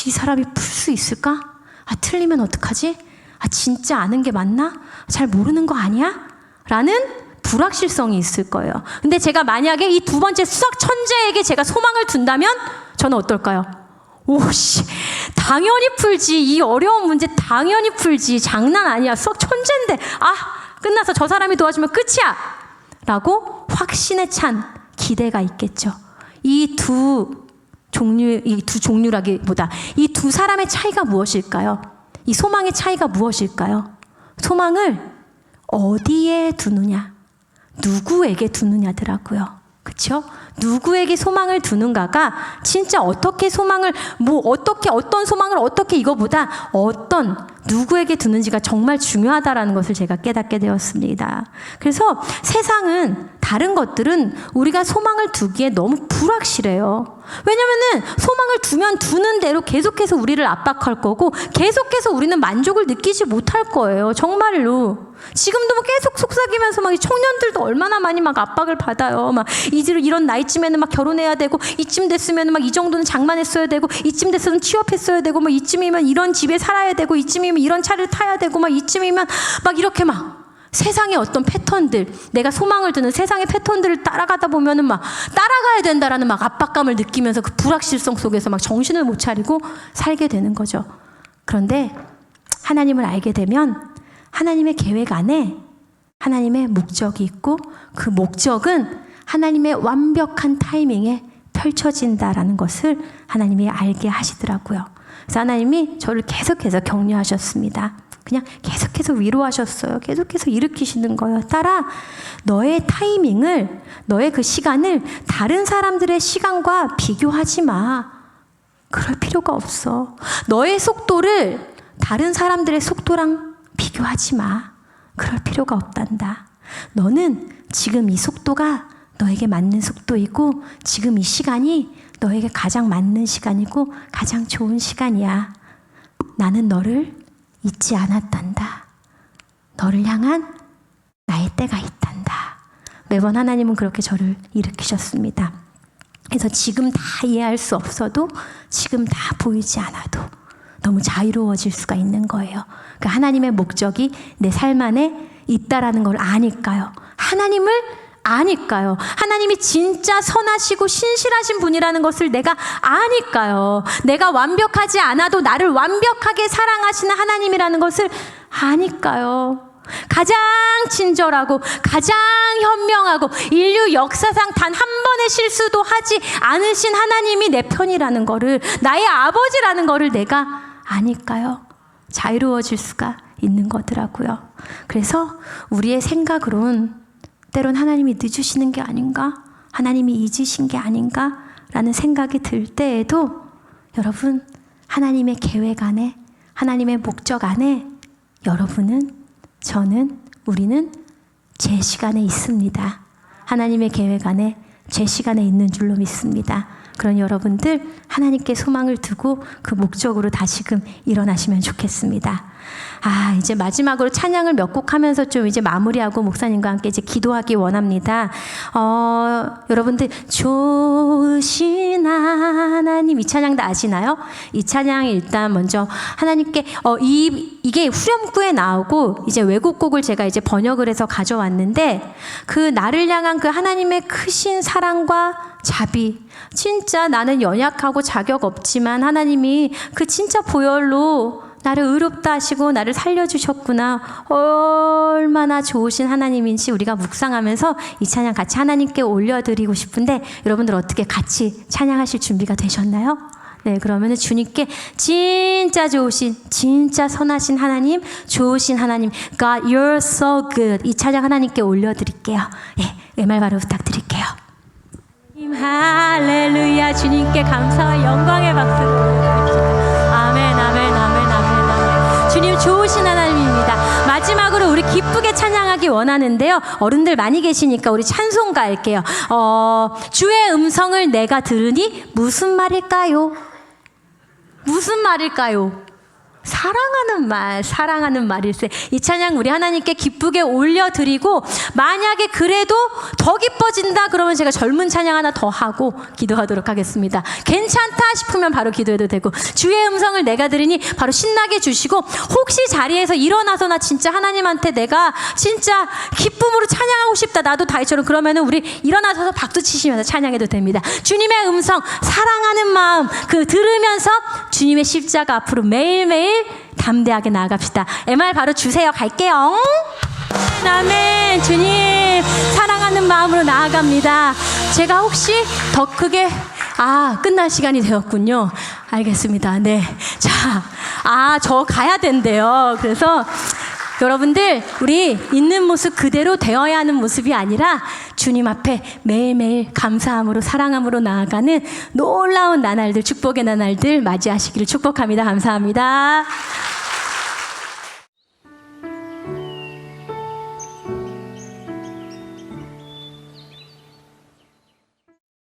이 사람이 풀 수 있을까? 틀리면 어떡하지? 진짜 아는 게 맞나? 잘 모르는 거 아니야? 라는 불확실성이 있을 거예요. 근데 제가 만약에 이 두 번째 수학 천재에게 제가 소망을 둔다면 저는 어떨까요? 오씨, 당연히 풀지. 이 어려운 문제 당연히 풀지. 장난 아니야. 수학 천재인데. 끝나서 저 사람이 도와주면 끝이야. 라고 확신에 찬 기대가 있겠죠. 이 두 종류라기보다 이 두 사람의 차이가 무엇일까요? 이 소망의 차이가 무엇일까요? 소망을 어디에 두느냐, 누구에게 두느냐더라고요. 그렇죠? 누구에게 소망을 두는가가 진짜 어떻게 소망을 어떤 소망을 어떻게 이거보다 누구에게 두는지가 정말 중요하다라는 것을 제가 깨닫게 되었습니다. 그래서 세상은 다른 것들은 우리가 소망을 두기에 너무 불확실해요. 왜냐면은 소망을 두는 대로 계속해서 우리를 압박할 거고 계속해서 우리는 만족을 느끼지 못할 거예요. 정말로. 지금도 계속 속삭이면서 막 청년들도 얼마나 많이 막 압박을 받아요. 막 이런 나이쯤에는 막 결혼해야 되고, 이쯤 됐으면 막 이 정도는 장만했어야 되고, 이쯤 됐으면 취업했어야 되고, 막 이쯤이면 이런 집에 살아야 되고, 이쯤이면 이런 차를 타야 되고, 막 이쯤이면 막 이렇게 막 세상의 어떤 패턴들, 내가 소망을 두는 세상의 패턴들을 따라가다 보면은 막 따라가야 된다라는 막 압박감을 느끼면서 그 불확실성 속에서 막 정신을 못 차리고 살게 되는 거죠. 그런데 하나님을 알게 되면 하나님의 계획 안에 하나님의 목적이 있고, 그 목적은 하나님의 완벽한 타이밍에 펼쳐진다라는 것을 하나님이 알게 하시더라고요. 그래서 하나님이 저를 계속해서 격려하셨습니다. 그냥 계속해서 위로하셨어요. 계속해서 일으키시는 거예요. 딸아, 너의 타이밍을, 너의 그 시간을 다른 사람들의 시간과 비교하지 마. 그럴 필요가 없어. 너의 속도를 다른 사람들의 속도랑 비교하지 마. 그럴 필요가 없단다. 너는 지금 이 속도가 너에게 맞는 속도이고, 지금 이 시간이 너에게 가장 맞는 시간이고 가장 좋은 시간이야. 나는 너를 잊지 않았단다. 너를 향한 나의 때가 있단다. 매번 하나님은 그렇게 저를 일으키셨습니다. 그래서 지금 다 이해할 수 없어도, 지금 다 보이지 않아도 너무 자유로워질 수가 있는 거예요. 그러니까 하나님의 목적이 내 삶 안에 있다라는 걸 아니까요. 하나님을 아니까요. 하나님이 진짜 선하시고 신실하신 분이라는 것을 내가 아니까요. 내가 완벽하지 않아도 나를 완벽하게 사랑하시는 하나님이라는 것을 아니까요. 가장 친절하고 가장 현명하고 인류 역사상 단 한 번의 실수도 하지 않으신 하나님이 내 편이라는 거를, 나의 아버지라는 거를 내가 아니까요. 자유로워질 수가 있는 거더라고요. 그래서 우리의 생각으론 때론 하나님이 늦으시는 게 아닌가? 하나님이 잊으신 게 아닌가? 라는 생각이 들 때에도 여러분, 하나님의 계획 안에, 하나님의 목적 안에 여러분은, 저는, 우리는 제 시간에 있습니다. 하나님의 계획 안에 제 시간에 있는 줄로 믿습니다. 그런 여러분들, 하나님께 소망을 두고 그 목적으로 다시금 일어나시면 좋겠습니다. 이제 마지막으로 찬양을 몇 곡 하면서 좀 이제 마무리하고 목사님과 함께 이제 기도하기 원합니다. 여러분들, 좋으신 하나님, 이 찬양 다 아시나요? 이 찬양이 일단 먼저 하나님께, 이게 후렴구에 나오고 이제 외국곡을 제가 이제 번역을 해서 가져왔는데, 그 나를 향한 그 하나님의 크신 사랑과 자비, 진짜 나는 연약하고 자격 없지만 하나님이 그 진짜 보혈로 나를 의롭다 하시고 나를 살려주셨구나. 얼마나 좋으신 하나님인지 우리가 묵상하면서 이 찬양 같이 하나님께 올려드리고 싶은데 여러분들 어떻게 같이 찬양하실 준비가 되셨나요? 네, 그러면 주님께 진짜 좋으신, 진짜 선하신 하나님, 좋으신 하나님, God, you're so good. 이 찬양 하나님께 올려드릴게요. 예, MR 바로 부탁드릴게요. 할렐루야. 주님께 감사와 영광의 박수를 드립시다. 아멘, 아멘, 아멘, 아멘, 아멘. 주님 좋으신 하나님입니다. 마지막으로 우리 기쁘게 찬양하기 원하는데요. 어른들 많이 계시니까 우리 찬송가 할게요. 주의 음성을 내가 들으니 무슨 말일까요? 무슨 말일까요? 사랑하는 말일세. 이 찬양 우리 하나님께 기쁘게 올려드리고, 만약에 그래도 더 기뻐진다 그러면 제가 젊은 찬양 하나 더 하고 기도하도록 하겠습니다. 괜찮다 싶으면 바로 기도해도 되고, 주의 음성을 내가 들으니 바로 신나게 주시고, 혹시 자리에서 일어나서 나 진짜 하나님한테 내가 진짜 기쁨으로 찬양하고 싶다, 나도 다윗처럼, 그러면은 우리 일어나서 박수 치시면서 찬양해도 됩니다. 주님의 음성, 사랑하는 마음 그 들으면서 주님의 십자가 앞으로 매일매일 담대하게 나아갑시다. MR 바로 주세요. 갈게요. 아멘. 주님 사랑하는 마음으로 나아갑니다. 제가 혹시 더 크게 끝날 시간이 되었군요. 알겠습니다. 네. 자, 저 가야 된대요. 그래서 여러분들 우리 있는 모습 그대로 되어야 하는 모습이 아니라 주님 앞에 매일매일 감사함으로 사랑함으로 나아가는 놀라운 나날들, 축복의 나날들 맞이하시기를 축복합니다. 감사합니다.